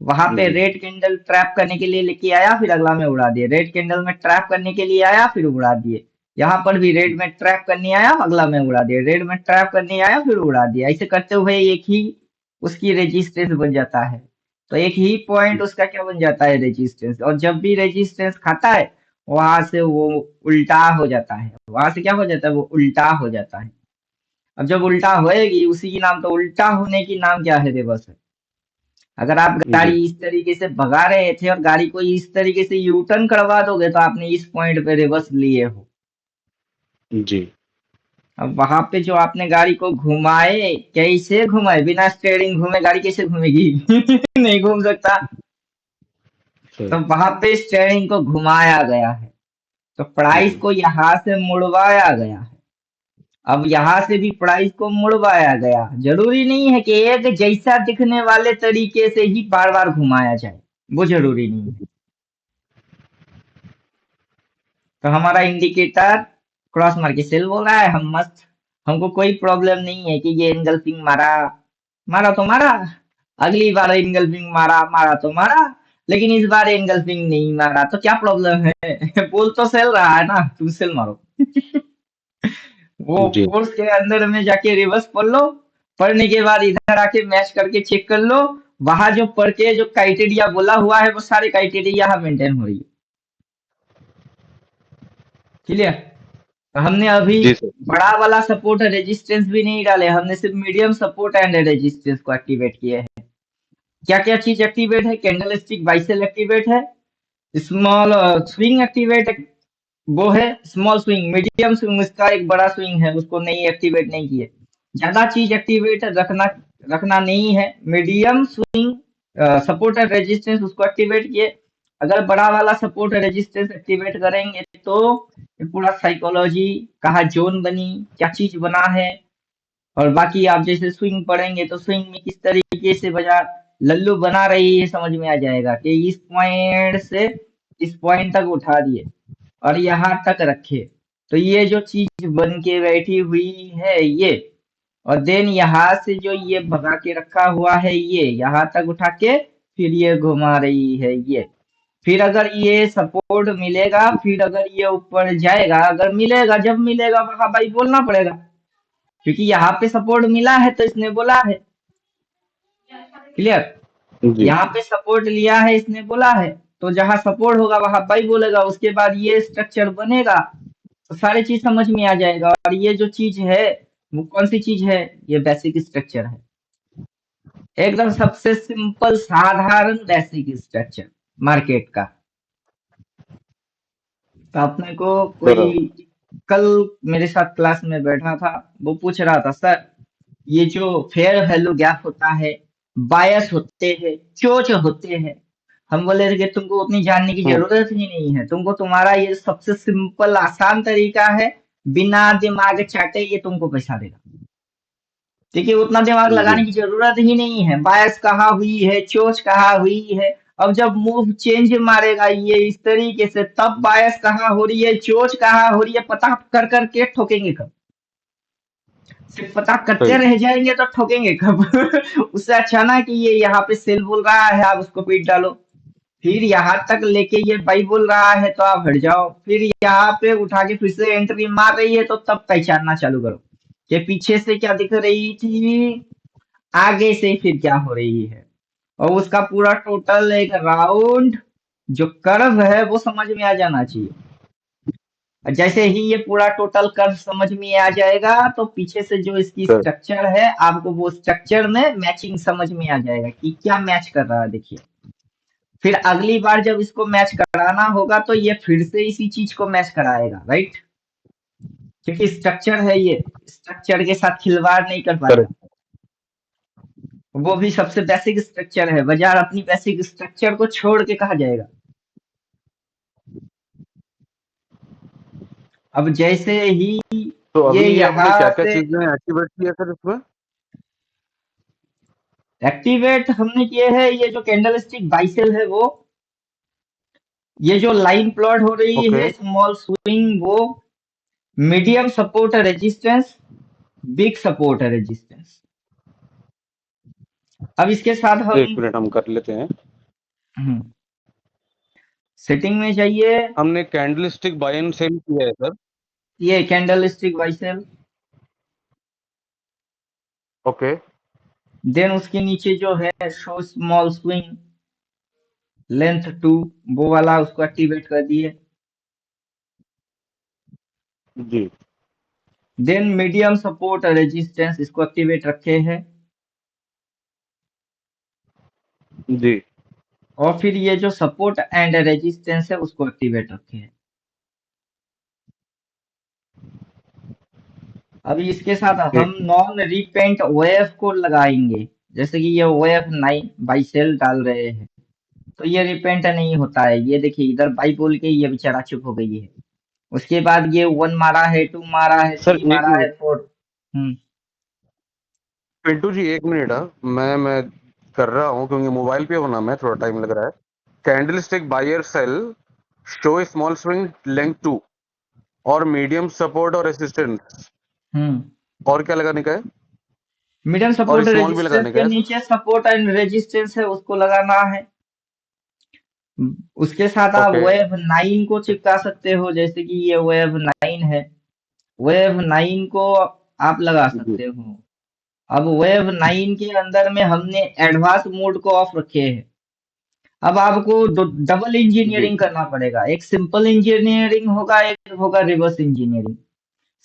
वहां पे जी। रेड कैंडल ट्रैप करने के लिए लेके आया, फिर अगला में उड़ा दिए, रेड कैंडल में ट्रैप करने के लिए आया, फिर उड़ा दिए। यहाँ पर भी रेड में ट्रैप करने आया, अगला में उड़ा दिया, रेड में ट्रैप करने आया, फिर उड़ा दिया। ऐसे करते हुए एक ही उसकी रेजिस्टेंस बन जाता है। तो एक ही पॉइंट उसका क्या बन जाता है, रेजिस्टेंस, और जब भी रेजिस्टेंस खाता है वहां से वो उल्टा हो जाता है, वहां से क्या हो जाता है, वो उल्टा हो जाता है। अब जब उल्टा होएगी, उसी की नाम तो उल्टा होने की नाम क्या है, रिवर्स है। अगर आप जी गाड़ी इस तरीके से भगा रहे थे और गाड़ी को इस तरीके से यू टर्न करवा दोगे तो आपने इस पॉइंट पे रिवर्स लिए हो। जी अब वहां पे जो आपने गाड़ी को घुमाए, कैसे घुमाए, बिना स्टेयरिंग घूमे गाड़ी कैसे घूमेगी? नहीं घूम सकता। सही। तो वहां पे स्टेयरिंग को घुमाया गया है, तो प्राइस जी को यहाँ से मुड़वाया गया है। अब यहाँ से भी प्राइस को मुड़वाया गया, जरूरी नहीं है कि एक जैसा दिखने वाले तरीके से ही बार बार घुमाया जाए, वो जरूरी नहीं है। तो हमारा इंडिकेटर क्रॉस मार के सेल बोल रहा है, हम मस्त, हमको कोई प्रॉब्लम नहीं है कि ये एंगल्फिंग मारा, मारा तो मारा, अगली बार एंगल्फिंग मारा, मारा तो मारा, लेकिन इस बार एंगल्फिंग नहीं मारा, तो क्या प्रॉब्लम है? बोल तो सेल रहा है ना, तुम सेल मारो। वो जी कोर्स के अंदर में जाके रिवर्स पढ़ लो, पढ़ने के बाद इधर आके मैच करके चेक कर लो, वहां जो पढ़ के जो क्राइटेरिया बोला हुआ है वो सारे क्राइटेरिया यहाँ मेंटेन हो रही है। क्लियर? तो हमने अभी जी सर। बड़ा वाला सपोर्ट रेजिस्टेंस भी नहीं डाले, हमने सिर्फ मीडियम सपोर्ट एंड रेजिस्टेंस को एक्टिवेट किए हैं। क्या क्या चीज एक्टिवेट है? कैंडल स्टिक बाइसेल एक्टिवेट है, स्मॉल स्विंग एक्टिवेट, वो है स्मॉल स्विंग, मीडियम स्विंग, इसका एक बड़ा स्विंग है उसको नहीं एक्टिवेट नहीं किए। ज्यादा चीज एक्टिवेट रखना रखना नहीं है, medium swing support and resistance उसको एक्टिवेट किए। अगर बड़ा वाला सपोर्ट रेजिस्टेंस एक्टिवेट करेंगे तो ये पूरा साइकोलॉजी, कहाँ जोन बनी, क्या चीज बना है, और बाकी आप जैसे स्विंग पढ़ेंगे तो स्विंग में किस तरीके से बाजार लल्लू बना रही है समझ में आ जाएगा कि इस पॉइंट से इस पॉइंट तक उठा दिए और यहाँ तक रखे, तो ये जो चीज बन के बैठी हुई है ये, और देन यहाँ से जो ये भगा के रखा हुआ है ये यहाँ तक उठा के फिर ये घुमा रही है ये, फिर अगर ये सपोर्ट मिलेगा, फिर अगर ये ऊपर जाएगा, अगर मिलेगा, जब मिलेगा वहां भाई बोलना पड़ेगा, क्योंकि यहाँ पे सपोर्ट मिला है तो इसने बोला है। क्लियर? जी यहाँ पे सपोर्ट लिया है इसने बोला है, तो जहां सपोर्ट होगा वहां बाई बोलेगा, उसके बाद ये स्ट्रक्चर बनेगा, तो सारी चीज समझ में आ जाएगा। और ये जो चीज है वो कौन सी चीज है? ये बेसिक स्ट्रक्चर है, एकदम सबसे सिंपल साधारण बेसिक स्ट्रक्चर मार्केट का। तो अपने को सर। कोई कल मेरे साथ क्लास में बैठा था, वो पूछ रहा था सर ये जो फेयर वैल्यू गैप होता है, बायस होते हैं, चोच होते हैं, हम बोले थे कि तुमको उतनी जानने की हम्म। जरूरत ही नहीं है, तुमको तुम्हारा ये सबसे सिंपल आसान तरीका है, बिना दिमाग चाटे ये तुमको पैसा देगा। देखिए उतना दिमाग जी लगाने की जरूरत ही नहीं है, बायस कहाँ हुई है, चोच कहाँ हुई है। अब जब मूव चेंज मारेगा ये इस तरीके से, तब बायस कहाँ हो रही है, चोच कहाँ हो रही है, पता कर करके ठोकेंगे कब? सिर्फ पता करते सही। रह जाएंगे तो ठोकेंगे कब? उससे अच्छा ना कि ये यहाँ पे सेल बोल रहा है आप उसको पीट डालो, फिर यहाँ तक लेके ये बाई बोल रहा है तो आप हट जाओ, फिर यहाँ पे उठा के फिर से एंट्री मार रही है तो तब पहचानना चालू करो कि पीछे से क्या दिख रही थी, आगे से फिर क्या हो रही है, और उसका पूरा टोटल एक राउंड जो कर्व है वो समझ में आ जाना चाहिए। और जैसे ही ये पूरा टोटल कर्व समझ में आ जाएगा तो पीछे से जो इसकी सर। स्ट्रक्चर है आपको वो स्ट्रक्चर में मैचिंग समझ में आ जाएगा कि क्या मैच कर रहा है। देखिए फिर अगली बार जब इसको मैच कराना होगा तो ये फिर से इसी चीज को मैच कराएगा, राइट? क्योंकि स्ट्रक्चर है, ये स्ट्रक्चर के साथ खिलवाड़ नहीं कर पाएगा। करेक्ट। वो भी सबसे बेसिक स्ट्रक्चर है, बाजार अपनी बेसिक स्ट्रक्चर को छोड़ के कहा जाएगा। अब जैसे ही तो ये अभी ये हमने क्या यहाँ क्या से चीजें एक्टिवेट किया सर इसमें? एक्टिवेट हमने किए हैं, ये जो कैंडल स्टिक बाइसेल है वो, ये जो लाइन प्लॉट हो रही ओके। है स्मॉल स्विंग वो, medium support resistance, big support resistance. अब इसके साथ एक हम मिनट हम कर लेते हैं। सेटिंग में जाइए, हमने candle stick buy and sell किया है सर। ये candle stick buy sell, okay. Then उसके नीचे जो है show small swing length two, वो वाला उसको एक्टिवेट कर दिए। जी देन मीडियम सपोर्ट रेजिस्टेंस इसको एक्टिवेट रखे हैं। जी। और फिर ये जो सपोर्ट एंड रेजिस्टेंस है उसको एक्टिवेट रखे हैं। अभी इसके साथ हम ठीक। नॉन रिपेंट ओएफ को लगाएंगे। जैसे कि ये ओएफ 9 बाई सेल डाल रहे हैं तो ये रिपेंट नहीं होता है। ये देखिए इधर बाई बोल के ये बेचारा चुप हो गई है। उसके बाद ये 1 मारा है, 2 मारा है, सर 3 एक मारा है, मिनट, 4। हम्म। पिंटू जी एक मिनट। हाँ, मैं कर रहा हूँ क्योंकि मोबाइल पे होना, मैं थोड़ा टाइम लग रहा है। Candle stick buy or sell show small swing length 2 और मीडियम सपोर्ट और रेसिस्टेंस, हम्म। और क्या लगाने का है? मिडियम और सपोर्ट स्मॉल भी रेजिस्टेंस लगाने का के है सर? नीचे सपोर्ट एंड रेजिस्टेंस है उसको लगाना है। उसके साथ आप ओके। वेव 9 को चिपका सकते हो। जैसे कि ये वेव 9 है, वेव 9 को आप लगा जी सकते हो। अब वेव 9 के अंदर में हमने एडवांस मोड को ऑफ रखे हैं। अब आपको डबल जी। इंजीनियरिंग करना पड़ेगा। एक सिंपल इंजीनियरिंग होगा, एक होगा रिवर्स इंजीनियरिंग।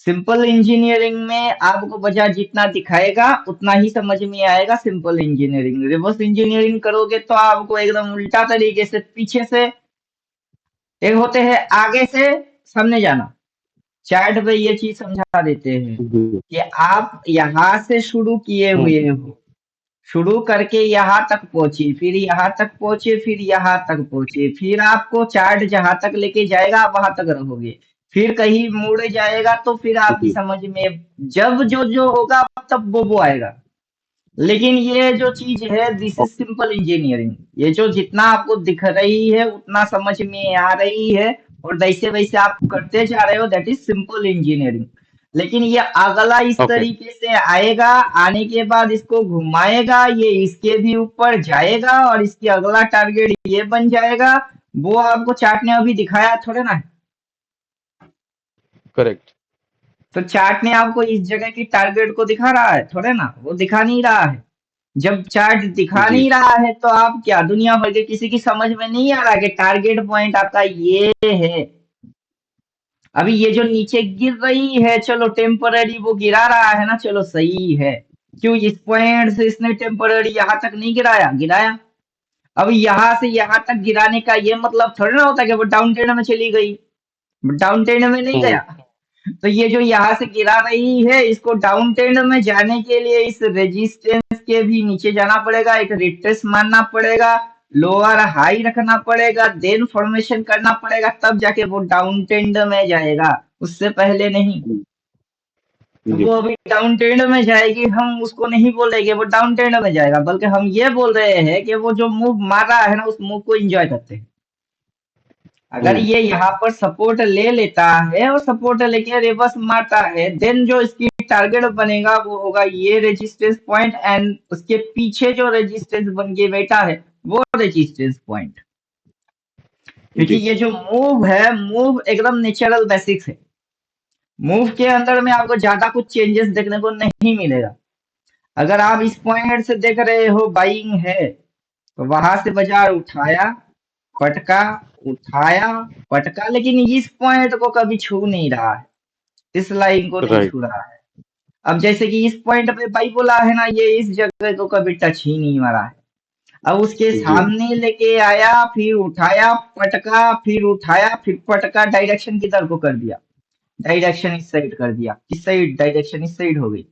सिंपल इंजीनियरिंग में आपको बाजार जितना दिखाएगा उतना ही समझ में आएगा। सिंपल इंजीनियरिंग, रिवर्स इंजीनियरिंग करोगे तो आपको एकदम उल्टा तरीके से पीछे से, एक होते हैं आगे से सामने जाना। चार्ट पे ये चीज समझा देते हैं जी। कि आप यहाँ से शुरू किए हम्म। हुए हो, शुरू करके यहाँ तक पहुंचे, फिर यहाँ तक पहुंचे, फिर यहाँ तक पहुंचे, फिर आपको चार्ट जहां तक लेके जाएगा आप वहां तक रहोगे। फिर कहीं मुड़ जाएगा तो फिर आपकी जी। समझ में जब जो जो होगा तब वो आएगा। लेकिन ये जो चीज है this is okay. Simple engineering. ये जो जितना आपको दिख रही है उतना समझ में आ रही है और वैसे वैसे आप करते जा रहे हो, दैट इज सिंपल इंजीनियरिंग। लेकिन ये अगला इस ओके। तरीके से आएगा, आने के बाद इसको घुमाएगा, ये इसके भी ऊपर जाएगा और इसकी अगला टारगेट ये बन जाएगा। वो आपको चार्ट ने अभी दिखाया थोड़े ना है। करेक्ट। तो चार्ट ने आपको इस जगह की टारगेट को दिखा रहा है थोड़े ना, वो दिखा नहीं रहा है। जब चार्ट दिखा जी। नहीं रहा है तो आप क्या दुनिया भर के किसी की समझ में नहीं आ रहा कि टारगेट पॉइंट आपका ये है। अभी ये जो नीचे गिर रही है, चलो टेम्पररी वो गिरा रहा है ना, चलो सही है। क्यों इस पॉइंट से इसने टेम्पररी यहां तक नहीं गिराया? गिराया। अब यहाँ से यहाँ तक गिराने का ये मतलब थोड़ा ना होता कि वो डाउन ट्रेंड में चली गई। डाउन ट्रेंड में नहीं हम्म। गया। तो ये जो यहाँ से गिरा रही है इसको डाउन ट्रेंड में जाने के लिए इस रेजिस्टेंस के भी नीचे जाना पड़ेगा, एक रिट्रेस मारना पड़ेगा, लोअर हाई रखना पड़ेगा, देन फॉर्मेशन करना पड़ेगा, तब जाके वो डाउन ट्रेंड में जाएगा, उससे पहले नहीं। तो जी। वो अभी डाउन ट्रेंड में जाएगी, हम उसको नहीं बोल रहे कि वो डाउन ट्रेंड में जाएगा, बल्कि हम ये बोल रहे हैं कि वो जो मूव मार रहा है ना उस मूव को एंजॉय करते हैं। अगर हम्म। ये यहाँ पर सपोर्ट ले लेता है और सपोर्ट लेके रिवर्स मारता है, देन जो इसकी टारगेट बनेगा वो होगा ये रेजिस्टेंस पॉइंट एंड उसके पीछे जो रेजिस्टेंस बन के बैठा है वो रेजिस्टेंस पॉइंट। क्योंकि जी। ये जो मूव है, मूव एकदम नेचुरल बेसिक्स है। मूव के अंदर में आपको ज्यादा कुछ चेंजेस देखने को नहीं मिलेगा। अगर आप इस पॉइंट से देख रहे हो बाइंग है, तो वहां से बाजार उठाया, पटका, उठाया, पटका, लेकिन इस पॉइंट को कभी छू नहीं रहा है। इस लाइन को नहीं राइट। छू रहा है। अब जैसे कि इस पॉइंट पे बाई बोला है ना, ये इस जगह को कभी टच ही नहीं मारा है। अब उसके जी। सामने लेके आया, फिर उठाया, पटका, फिर उठाया, फिर पटका, डायरेक्शन किधर को कर दिया? डायरेक्शन इस साइड कर दिया। किस साइड? डायरेक्शन इस साइड हो गई।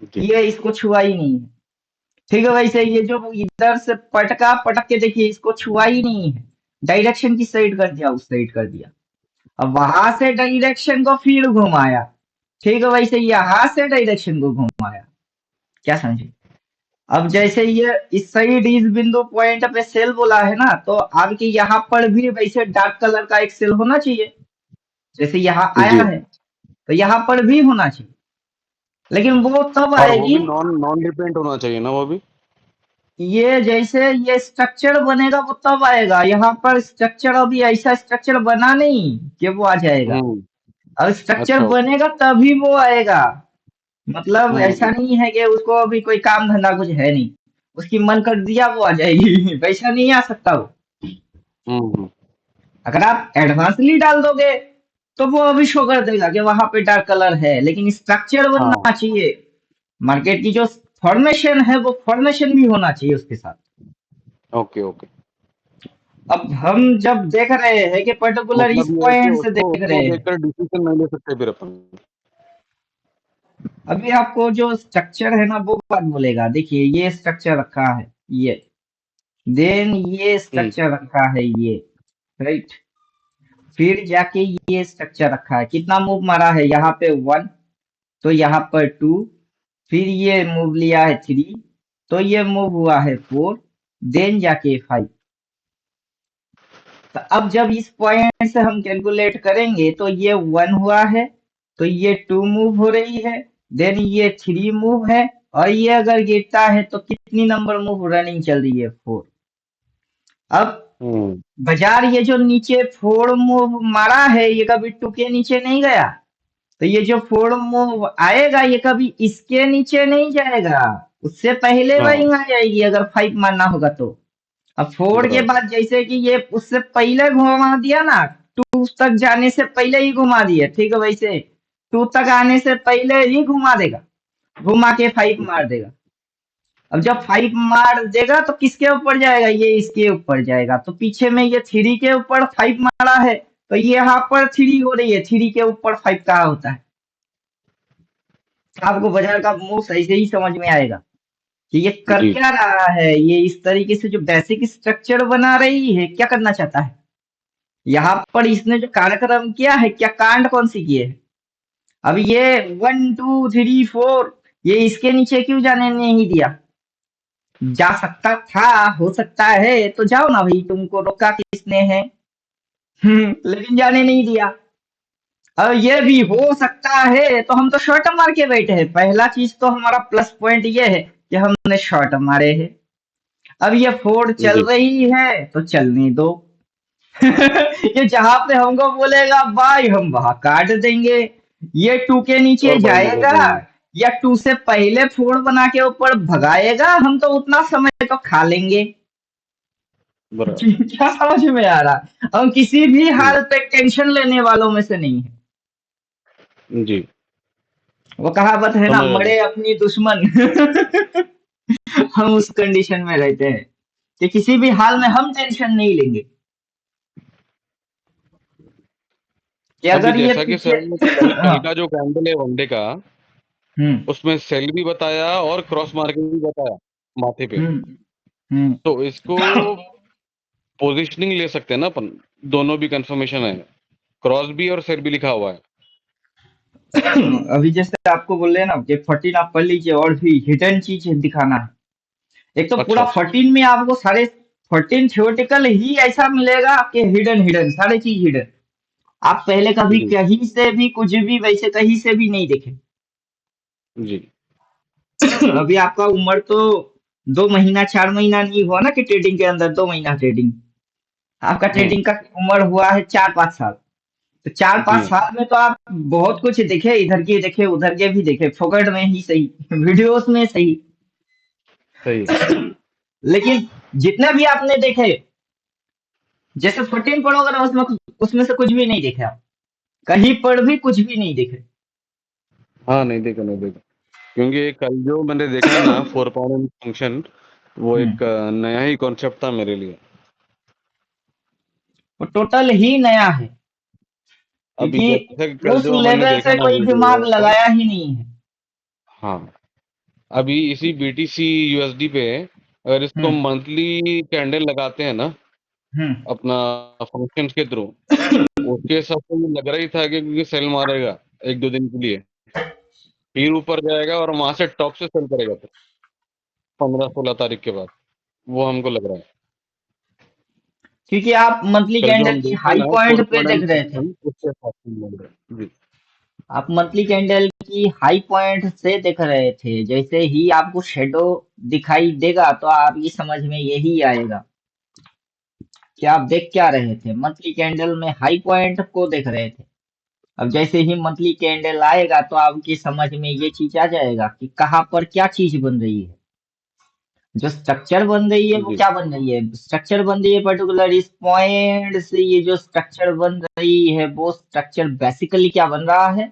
जी। ये इसको छुआ ही नहीं है। ठीक है, वैसे ये जो इधर से पटका, पटक के देखिए इसको छुआ ही नहीं है। डायरेक्शन किस साइड कर दिया? उस साइड कर दिया। अब वहां से डायरेक्शन को फिर घुमाया। ठीक है, वैसे यहाँ से डायरेक्शन को घुमाया। क्या समझे? अब जैसे ये इस साइड इस बिंदु पॉइंट पे सेल बोला है ना, तो आपके यहाँ पर भी वैसे डार्क कलर का एक सेल होना चाहिए। जैसे यहाँ आया जी। है तो यहाँ पर भी होना चाहिए। लेकिन वो तब और वो आएगी, भी नॉन नॉन डिपेंड होना चाहिए ना, वो भी? ये जैसे ये स्ट्रक्चर बनेगा वो तब आएगा। यहाँ पर स्ट्रक्चर अभी ऐसा स्ट्रक्चर बना नहीं कि वो आ जाएगा। हम्म। अब स्ट्रक्चर अच्छा। ओके। बनेगा तभी वो आएगा। मतलब ऐसा हम्म। नहीं है कि उसको अभी कोई काम धंधा कुछ है नहीं, उसकी मन कर दिया वो आ जाएगी। वैसा नहीं आ सकता वो। हम्म। अगर आप एडवांसली डाल दोगे तो वो अभी शो कर देगा कि वहां पे डार्क कलर है, लेकिन स्ट्रक्चर हाँ, बनना चाहिए। मार्केट की जो फॉर्मेशन है वो फॉर्मेशन भी होना चाहिए उसके साथ। Okay okay. अब हम जब देख रहे हैं कि पर्टिकुलर इस मतलब ये है कि पॉइंट से उसको देख उसको रहे हैं, देखकर डिसीजन नहीं ले सकते फिर अपन। अभी आपको जो स्ट्रक्चर है ना वो बात बोलेगा। देखिए ये स्ट्रक्चर रखा है, ये देन ये हम्म। स्ट्रक्चर रखा है, ये राइट। फिर जाके ये स्ट्रक्चर रखा है, कितना मूव मारा है यहाँ पे 1, तो यहाँ पर 2, फिर ये मूव लिया है 3, तो ये मूव हुआ है 4, देन जाके 5। तो अब जब इस पॉइंट से हम कैलकुलेट करेंगे तो ये 1 हुआ है, तो ये 2 मूव हो रही है, देन ये 3 मूव है, और ये अगर गिरता है तो कितनी नंबर मूव रनिंग चल रही है, 4। अब हम्म। बाजार ये जो नीचे 4 मूव मारा है ये कभी 2 के नीचे नहीं गया, तो ये जो 4 मूव आएगा ये कभी इसके नीचे नहीं जाएगा, उससे पहले हाँ, बाइंग आ जाएगी अगर 5 मारना होगा तो। अब 4 के बराबर। बाद जैसे कि ये उससे पहले घुमा दिया ना, 2 तक जाने से पहले ही घुमा दिया, ठीक है, वैसे 2 तक आने से पहले ही घुमा देगा, घुमा के 5 मार देगा। अब जब 5 मार देगा तो किसके ऊपर जाएगा, ये इसके ऊपर जाएगा, तो पीछे में ये 3 के ऊपर 5 मारा है, तो ये यहाँ पर 3 हो रही है, 3 के ऊपर 5 कहाँ होता है। आपको बाजार का मूव सही से ही समझ में आएगा कि ये कर जी। क्या रहा है। ये इस तरीके से जो बेसिक स्ट्रक्चर बना रही है, क्या करना चाहता है यहाँ पर, इसने जो कार्यक्रम किया है, क्या कांड कौन सी किए है। अब ये 1 2 3 4 ये इसके नीचे क्यों जाने नहीं दिया, जा सकता था, हो सकता है तो जाओ ना भाई, तुमको रोका किसने है। लेकिन जाने नहीं दिया। अब ये भी हो सकता है तो हम तो शॉर्ट मार के बैठे हैं, पहला चीज तो हमारा प्लस पॉइंट ये है कि हमने शॉर्ट मारे हैं। अब ये 4 चल जी। रही है तो चलने दो। ये जहां पे हमको बोलेगा बाय हम वहां काट देंगे। ये 2 के नीचे और भाई लेकर जाएगा जाएंगे। या 2 से पहले 4 बना के ऊपर भगाएगा, हम तो उतना समय तो खा लेंगे। बराबर। क्या समझ में आ रहा, हम किसी भी हम्म। हाल पे टेंशन लेने वालों में से नहीं है। जी। वो कहावत है ना, समझ रहा हूँ। मरे अपनी दुश्मन। हम उस कंडीशन में रहते हैं कि किसी भी हाल में हम टेंशन नहीं लेंगे कि अभी अगर ये जैसा कि पीछे। सर ने कल हाँ। कल का जो कैंडल है वनडे का, हम्म। उसमें सेल भी बताया और क्रॉस मार्केट भी बताया माथे पे। हम्म। हम्म। तो इसको पोजीशनिंग ले सकते हैं ना अपन। दोनों भी कंफर्मेशन है, क्रॉस भी और सेल भी लिखा हुआ है। अभी जैसे आपको बोल रहे हैं ना कि 14 आप पढ़ लीजिए, और भी हिडन चीज दिखाना है। एक तो अच्छा पूरा अच्छा। 14 में आपको सारे 14 थियोरेटिकल ही ऐसा मिलेगा कि हिडन हिडन सारे चीज हिडन। आप पहले कभी जी कहीं से भी कुछ भी वैसे कहीं से भी नहीं देखे। जी। अभी आपका उम्र तो 2 महीना 4 महीना नहीं हुआ ना कि ट्रेडिंग के अंदर 2 महीना ट्रेडिंग, आपका हम्म। ट्रेडिंग का उम्र हुआ है 4 5 साल। तो चार जी पांच हाँ। साल में तो आप बहुत कुछ देखे, इधर के देखे उधर के भी देखे, फोकट में ही सही, वीडियोस में सही। सही। लेकिन जितने भी आपने देखे, जैसे 14 पढ़ोगे ना उसमें उसमें से कुछ भी नहीं देखे आप, कहीं पर भी कुछ भी नहीं देखे। हाँ, नहीं देखा नहीं देखा। क्योंकि कल जो मैंने देखा ना 4 पावर फंक्शन, वो हम्म। एक नया ही कॉन्सेप्ट था मेरे लिए। वो टोटल ही नया है, अभी क्योंकि जैसे कि कल उस जो मैंने लेवल देखा से ना कोई दिमाग वीडियो। लगाया ही नहीं है। हाँ। अभी इसी बीटीसी यूएसडी पे अगर इसको हम्म। मंथली कैंडल लगाते हैं ना हम्म। अपना फंक्शन के थ्रू, उसके हिसाब से मुझे लग रहा ही था कि क्योंकि सेल मारेगा 1 2 दिन के लिए, फिर ऊपर जाएगा और वहां से टॉप से सेल करेगा फिर 15 16 तारीख के बाद। वो हमको लग रहा है। क्योंकि आप मंथली कल जो कैंडल हम की देख रहे हैं हाई ना पॉइंट पे 4 देख रहे थे, उसके हिसाब से लग रहा है जी। आप मंथली कैंडल की हाई पॉइंट से देख रहे थे, जैसे ही आपको शेडो दिखाई देगा तो आप ये समझ में यही आएगा कि आप देख क्या रहे थे, मंथली कैंडल में हाई पॉइंट को देख रहे थे। अब जैसे ही मंथली कैंडल आएगा तो आपकी समझ में ये चीज आ जाएगा कि कहाँ पर क्या चीज बन रही है। जो स्ट्रक्चर बन रही है वो जी क्या बन रही है, स्ट्रक्चर बन रही है पर्टिकुलर इस पॉइंट से। ये जो स्ट्रक्चर बन रही है वो स्ट्रक्चर बेसिकली क्या बन रहा है,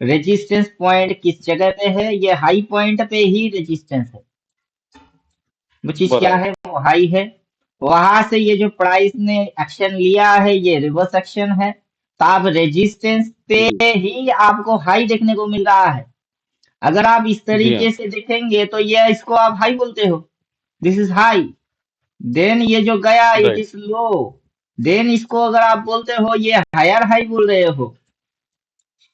रेजिस्टेंस पॉइंट किस जगह पे है, ये हाई पॉइंट पे ही रेजिस्टेंस है। वो चीज क्या बराबर। है, वो हाई है। वहां से ये जो प्राइस ने एक्शन लिया है ये रिवर्स एक्शन है, तो आप रेजिस्टेंस पे जी ही आपको हाई देखने को मिल रहा है। अगर आप इस जी हाँ। तरीके से देखेंगे तो ये इसको आप हाई बोलते हो, दिस इज हाई। देन ये जो गया it right. Is low, then इसको अगर आप बोलते हो ये हायर हाई बोल रहे हो,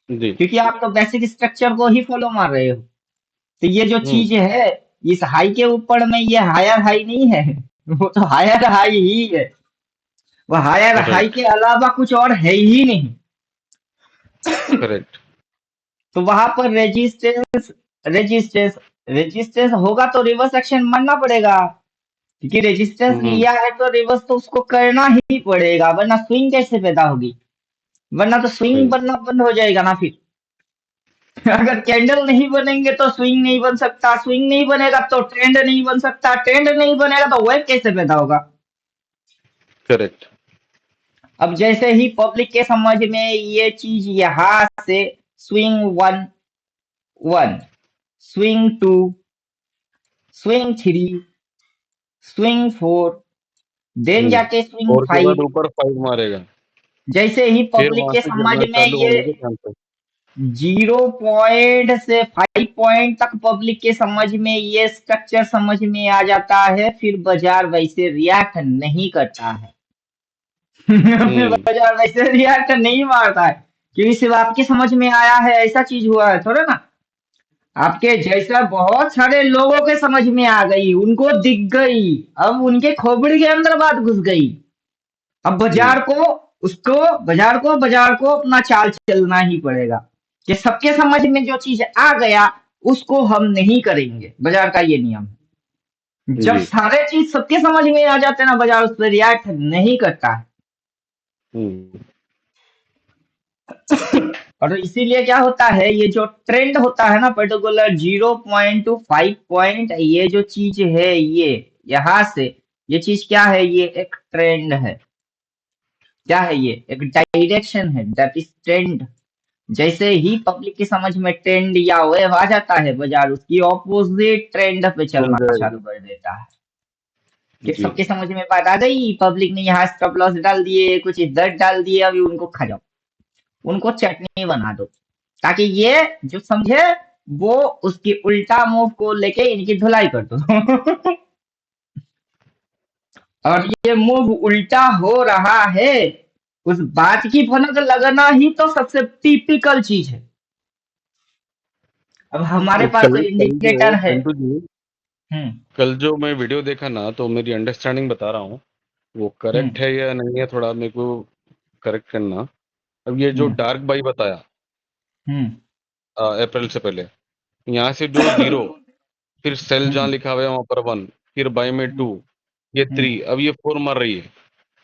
जी। क्योंकि आप तो बेसिक स्ट्रक्चर को ही फॉलो मार रहे हो। तो ये जो हम्म। चीज है इस हाई के ऊपर में ये हायर हाई नहीं है, वो तो हायर हाई ही है। वो हायर हाई राइट। के अलावा कुछ और है ही नहीं। करेक्ट। तो वहां पर रेजिस्टेंस रेजिस्टेंस होगा तो रिवर्स एक्शन मानना पड़ेगा, क्योंकि रेजिस्टेंस हम्म। लिया है तो रिवर्स तो उसको करना ही पड़ेगा, वरना स्विंग कैसे पैदा होगी, वरना तो स्विंग सही। बनना बंद हो जाएगा ना फिर। अगर कैंडल नहीं बनेंगे तो स्विंग नहीं बन सकता, स्विंग नहीं बनेगा तो ट्रेंड नहीं बन सकता, ट्रेंड नहीं बनेगा तो वेव कैसे पैदा होगा। करेक्ट। अब जैसे ही पब्लिक के समझ में ये चीज यहाँ से swing one, one, swing two, swing three, swing four, then hmm. जाके स्विंग और के बाद फाइव, ऊपर 5 मारेगा। जैसे ही फिर पब्लिक वहां के से समझ गिरना में चालू ये होने के चांसेस। 0 पॉइंट से 5 पॉइंट तक पब्लिक के समझ में ये स्ट्रक्चर समझ में आ जाता है, फिर बाजार वैसे रिएक्ट नहीं करता है। फिर हम्म। बाजार वैसे रिएक्ट नहीं मारता है, क्योंकि सिर्फ आपकी समझ में आया है ऐसा चीज हुआ है थोड़ा ना। आपके जैसा बहुत सारे लोगों के समझ में आ गई, उनको दिख गई, अब उनके खोपड़ी के अंदर बात घुस गई। अब हम्म। बाजार को अपना चाल चलना ही पड़ेगा, कि सबके समझ में जो चीज आ गया उसको हम नहीं करेंगे, बाजार का ये नियम है। जब जी। सारे चीज सबके समझ में आ जाते हैं ना, बाजार उस पर रिएक्ट नहीं करता है। हम्म। और इसीलिए क्या होता है, ये जो ट्रेंड होता है ना पर्टिकुलर 0 पॉइंट टू 5 पॉइंट, ये जो चीज है ये यहाँ से, ये चीज क्या है, ये एक ट्रेंड है। क्या है ये, एक डायरेक्शन है, दैट इज ट्रेंड। जैसे ही पब्लिक की समझ में ट्रेंड या वेव आ जाता है, बाजार उसकी ऑपोजिट ट्रेंड पे घूम चलना चालू जाएगा। कर देता है। कि जी। सबके समझ में बात आ गई, पब्लिक ने यहाँ स्टॉप लॉस डाल दिए, कुछ इधर डाल दिए, अभी उनको खा जाओ, उनको चटनी बना दो, ताकि ये जो समझे वो उसकी उल्टा मूव को लेके इनकी धुलाई कर दो। और ये मूव उल्टा हो रहा है, उस बात की भनक लगना ही तो सबसे टिपिकल चीज है। अब हमारे तो पास तो कल कल इंडिकेटर जो है। पिंटू जी, हम्म। कल जो मैं वीडियो देखा ना, तो मेरी अंडरस्टैंडिंग बता रहा हूँ, वो करेक्ट हम्म। है या नहीं है, थोड़ा मेरे को करेक्ट करना। अब ये जो हम्म। डार्क बाई बताया हम्म। अप्रैल से पहले, यहाँ से जो 0, फिर सेल जहाँ हम्म। लिखा हुआ है वहां पर 1, फिर बाई में 2, ये हम्म। 3, अब ये 4 मार रही है।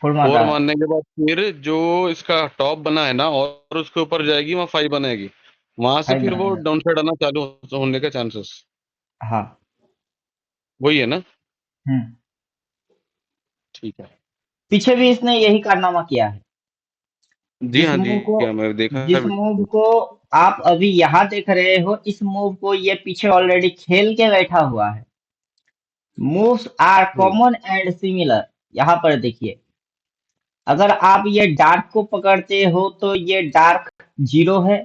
फुल मार 4 रहा है। मारने के बाद फिर जो इसका टॉप बना है ना, और उसके ऊपर जाएगी, वहां 5 बनाएगी, वहां से हाई फिर वो बनाएगा। डाउन साइड आना चालू होने के चांसेस। हाँ। वही है ना? हम्म। ठीक है। पीछे भी इसने यही कारनामा किया है। जी जिस हाँ जी। मूव को क्या मैं देखा है जिस मूव वीडियो। को आप अभी यहाँ देख रहे हो, इस मूव को ये पीछे ऑलरेडी खेल के बैठा हुआ है। Moves are hmm. Common and similar. यहाँ पर देखिए, अगर आप ये डार्क को पकड़ते हो तो ये डार्क 0 है,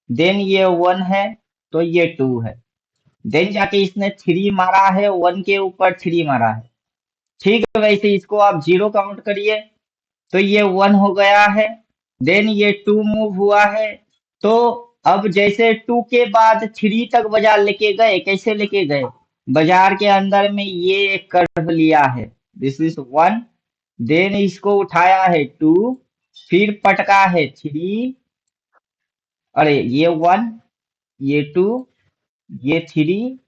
देन ये 1 है, तो ये 2 है, देन जाके इसने 3 मारा है, 1 के ऊपर 3 मारा है। ठीक है, वैसे इसको आप 0 काउंट करिए, तो ये 1 हो गया है, देन ये 2 मूव हुआ है। तो अब जैसे 2 के बाद 3 तक बाजार लेके गए, कैसे लेके गए, बाजार के अंदर में ये एक कर्व लिया है, दिस इज 1, देन इसको उठाया है 2, फिर पटका है 3, अरे ये 1, ये 2, ये 3,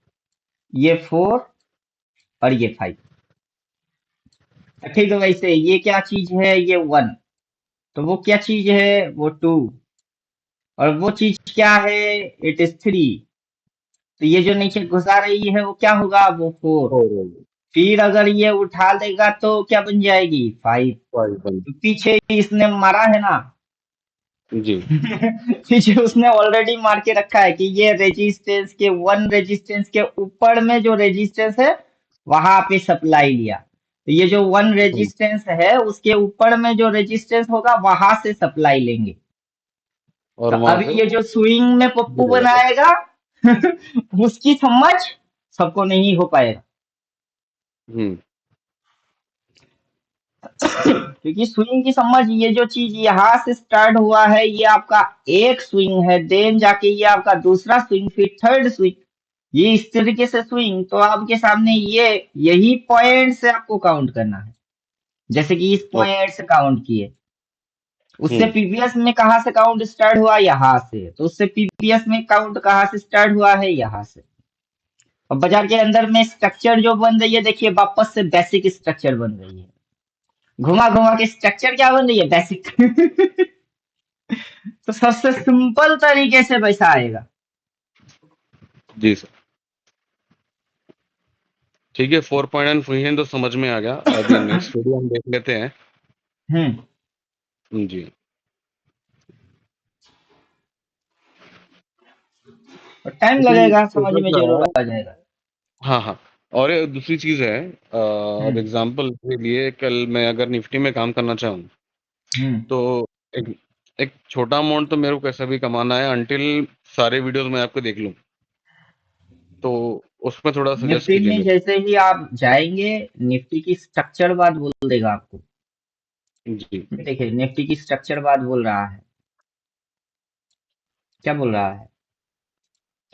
ये 4 और ये 5। ठीक है, वैसे ये क्या चीज है, ये 1, तो वो क्या चीज है, वो 2, और वो चीज क्या है, इट इज 3। तो ये जो नीचे घुसा रही है वो क्या होगा, वो 4। और फिर अगर ये उठा देगा तो क्या बन जाएगी 5। Five one. पीछे इसने मारा है ना। जी। पीछे उसने ऑलरेडी मार के रखा है कि ये रेजिस्टेंस के 1 रेजिस्टेंस के ऊपर में जो रेजिस्टेंस है वहां पे सप्लाई लिया, तो ये जो 1 रेजिस्टेंस है उसके ऊपर में जो रेजिस्टेंस होगा वहां से सप्लाई लेंगे। और तो वहां अभी से ये जो स्विंग में पप्पू गिरेगा। बनाएगा उसकी समझ सबको नहीं हो पाएगा। हम्म। क्योंकि स्विंग की समझ, ये जो चीज यहाँ से स्टार्ट हुआ है ये आपका एक स्विंग है, देन जाके ये आपका दूसरा स्विंग, फिर थर्ड स्विंग, ये इस तरीके से स्विंग। तो आपके सामने ये यही पॉइंट से आपको काउंट करना है, जैसे कि इस ओके। पॉइंट से काउंट किए। उससे हम्म। पीवीएस में कहाँ से काउंट स्टार्ट हुआ, यहाँ से, तो उससे पीवीएस में काउंट कहाँ से स्टार्ट हुआ है, यहाँ से। और बाजार के अंदर में स्ट्रक्चर जो बन रही है, देखिए वापस से बेसिक स्ट्रक्चर बन रही है, घुमा घुमा के स्ट्रक्चर क्या बन रही है, बेसिक। तो सबसे सिंपल तरीके से पैसा आएगा। जी सर। ठीक है, 4.9 फ्री हैंड तो समझ में आ गया। अभी नेक्स्ट वीडियो हम देख लेते हैं। हम्म। जी। और टाइम क्योंकि लगेगा, समझ पेपर में क्या जरूर है। आ जाएगा। हाँ हाँ। और एक दूसरी चीज है, अब हम्म। एग्जांपल के लिए कल मैं अगर निफ्टी में काम करना चाहूँ हम्म। तो एक एक छोटा अमाउंट तो मेरे को कैसा भी कमाना है, अंटिल सारे वीडियोस मैं आपको देख लूँ। तो उसमें थोड़ा सजेस्ट निफ्टी कीजिए में मेरे जैसे ही आप जाएंगे, निफ्टी की स्ट्रक्चर बात बोल देगा आपको। को। जी। देखिए निफ्टी की स्ट्रक्चर बात बोल रहा है, क्या बोल रहा है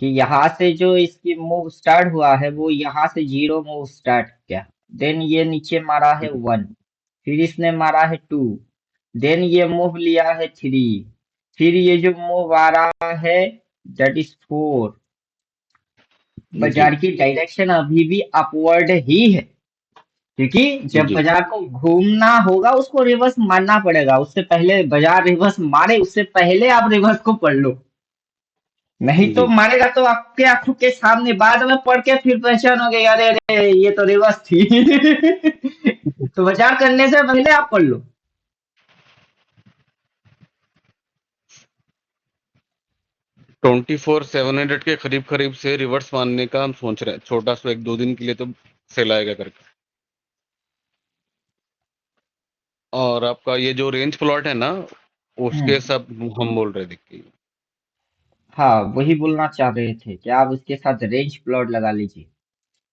कि यहाँ से जो इसकी मूव स्टार्ट हुआ है वो यहाँ से जीरो मूव स्टार्ट किया, देन ये नीचे मारा है 1, फिर इसने मारा है 2, देन ये मूव लिया है 3, फिर ये जो मूव आ रहा है दैट इज 4। जी। बाजार की डायरेक्शन अभी भी अपवर्ड ही है, क्योंकि जब जी। बाजार को घूमना होगा उसको रिवर्स मारना पड़ेगा, उससे पहले बाजार रिवर्स मारे उससे पहले आप रिवर्स को पढ़ लो। नहीं तो जी। मारेगा तो आपके आंखों के सामने, बाद में पढ़ के फिर पहचानोगे अरे अरे ये तो रिवर्स थी। तो बाजार करने से पहले आप पढ़ लो। 24,700 के करीब करीब से रिवर्स मारने का हम सोच रहे हैं, छोटा सा 1-2 दिन के लिए तो सेल आएगा करके। और आपका ये जो रेंज प्लॉट है ना, उसके हम्म। सब हम बोल रहे देखिए। हाँ, वही बोलना चाह रहे थे कि आप उसके साथ रेंज प्लॉट लगा लीजिए,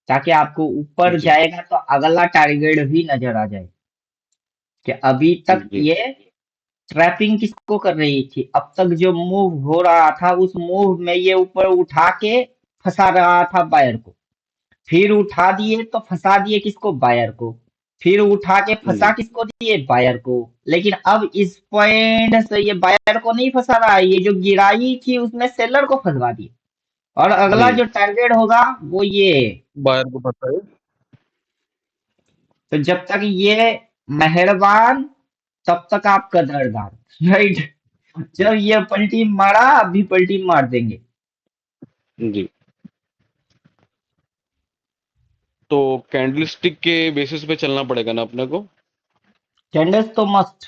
ताकि आपको ऊपर जी। जाएगा तो अगला टारगेट भी नजर आ जाए कि अभी तक जी। ये ट्रैपिंग किसको कर रही थी, अब तक जो मूव हो रहा था उस मूव में ये ऊपर उठा के फंसा रहा था बायर को, फिर उठा दिए तो फंसा दिए किसको, बायर को, फिर उठा के फंसा जी। किसको दिए, बायर को। लेकिन अब इस पॉइंट से ये बायर को नहीं फंसा रहा है, ये जो गिराई थी उसमें सेलर को फंसवा दिया, और अगला हम्म। जो टारगेट होगा वो ये। बायर को पता है। तो जब तक ये मेहरबान तब तक आप कदरदान, राइट। जब ये पलटी मारा अभी पलटी मार देंगे। जी। तो कैंडलस्टिक के बेसिस पे चलना पड़ेगा ना अपने को। कैंडल्स तो मस्त।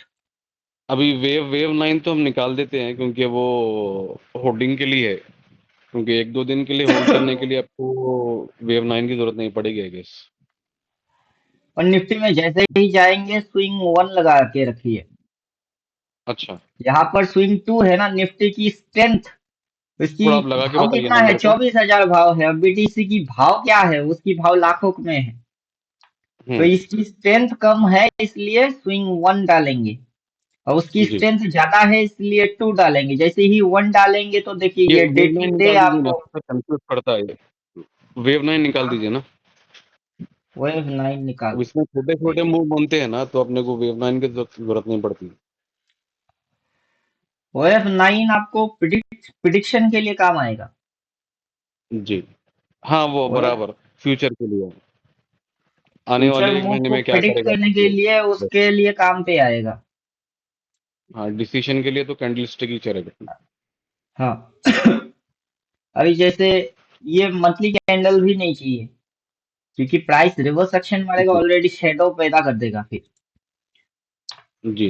अभी वेव वेव 9 तो हम निकाल देते हैं क्योंकि वो होल्डिंग के लिए है। क्योंकि 1-2 दिन के लिए होल्ड करने के लिए आपको वेव 9 की जरूरत नहीं पड़ेगी आई गेस। और निफ्टी में जैसे ही जाएंगे स्विंग 1 लगा के रखिए। अच्छा। यहाँ पर स्विंग 2 है ना, निफ्टी की स्ट्रेंथ, उसकी थोड़ा आप लगा के भाव बताइए कितना ना है, मेरे को। 24,000 भाव है, और बीटीसी की भाव क्या है, उसकी भाव लाखों में है। तो हम्म। इसकी स्ट्रेंथ कम है इसलिए स्विंग 1 डालेंगे, और उसकी जी। स्ट्रेंथ ज्यादा है इसलिए 2 डालेंगे। जैसे ही 1 डालेंगे तो देखिए ये ये डे वेव टू 9 डे निकाल दीजिए ना, आपको। सबसे कंफ्यूज पड़ता है ये। वेव 9 निकाल दीजिए ना। वेव 9 अब निकाल इसमें छोटे छोटे देंगे। मूव बनते हैं ना, तो अपने को वेव 9 की जरूरत नहीं पड़ती। वेव 9 आपको प्रिडिक्शन के लिए काम आएगा। जी। हाँ वो वेव बराबर। फ्यूचर के लिए आने फ्यूचर वाले एक मूव महीने को में क्या प्रिडिक्ट करेगा करने के करके। लिए उसके लिए काम पे आएगा। हाँ, डिसीजन के लिए तो कैंडलस्टिक ही चलेगा। हाँ। अभी जैसे ये मंथली कैंडल भी नहीं चाहिए, क्योंकि प्राइस रिवर्स एक्शन मारेगा, जी ऑलरेडी शेडो पैदा कर देगा फिर। जी।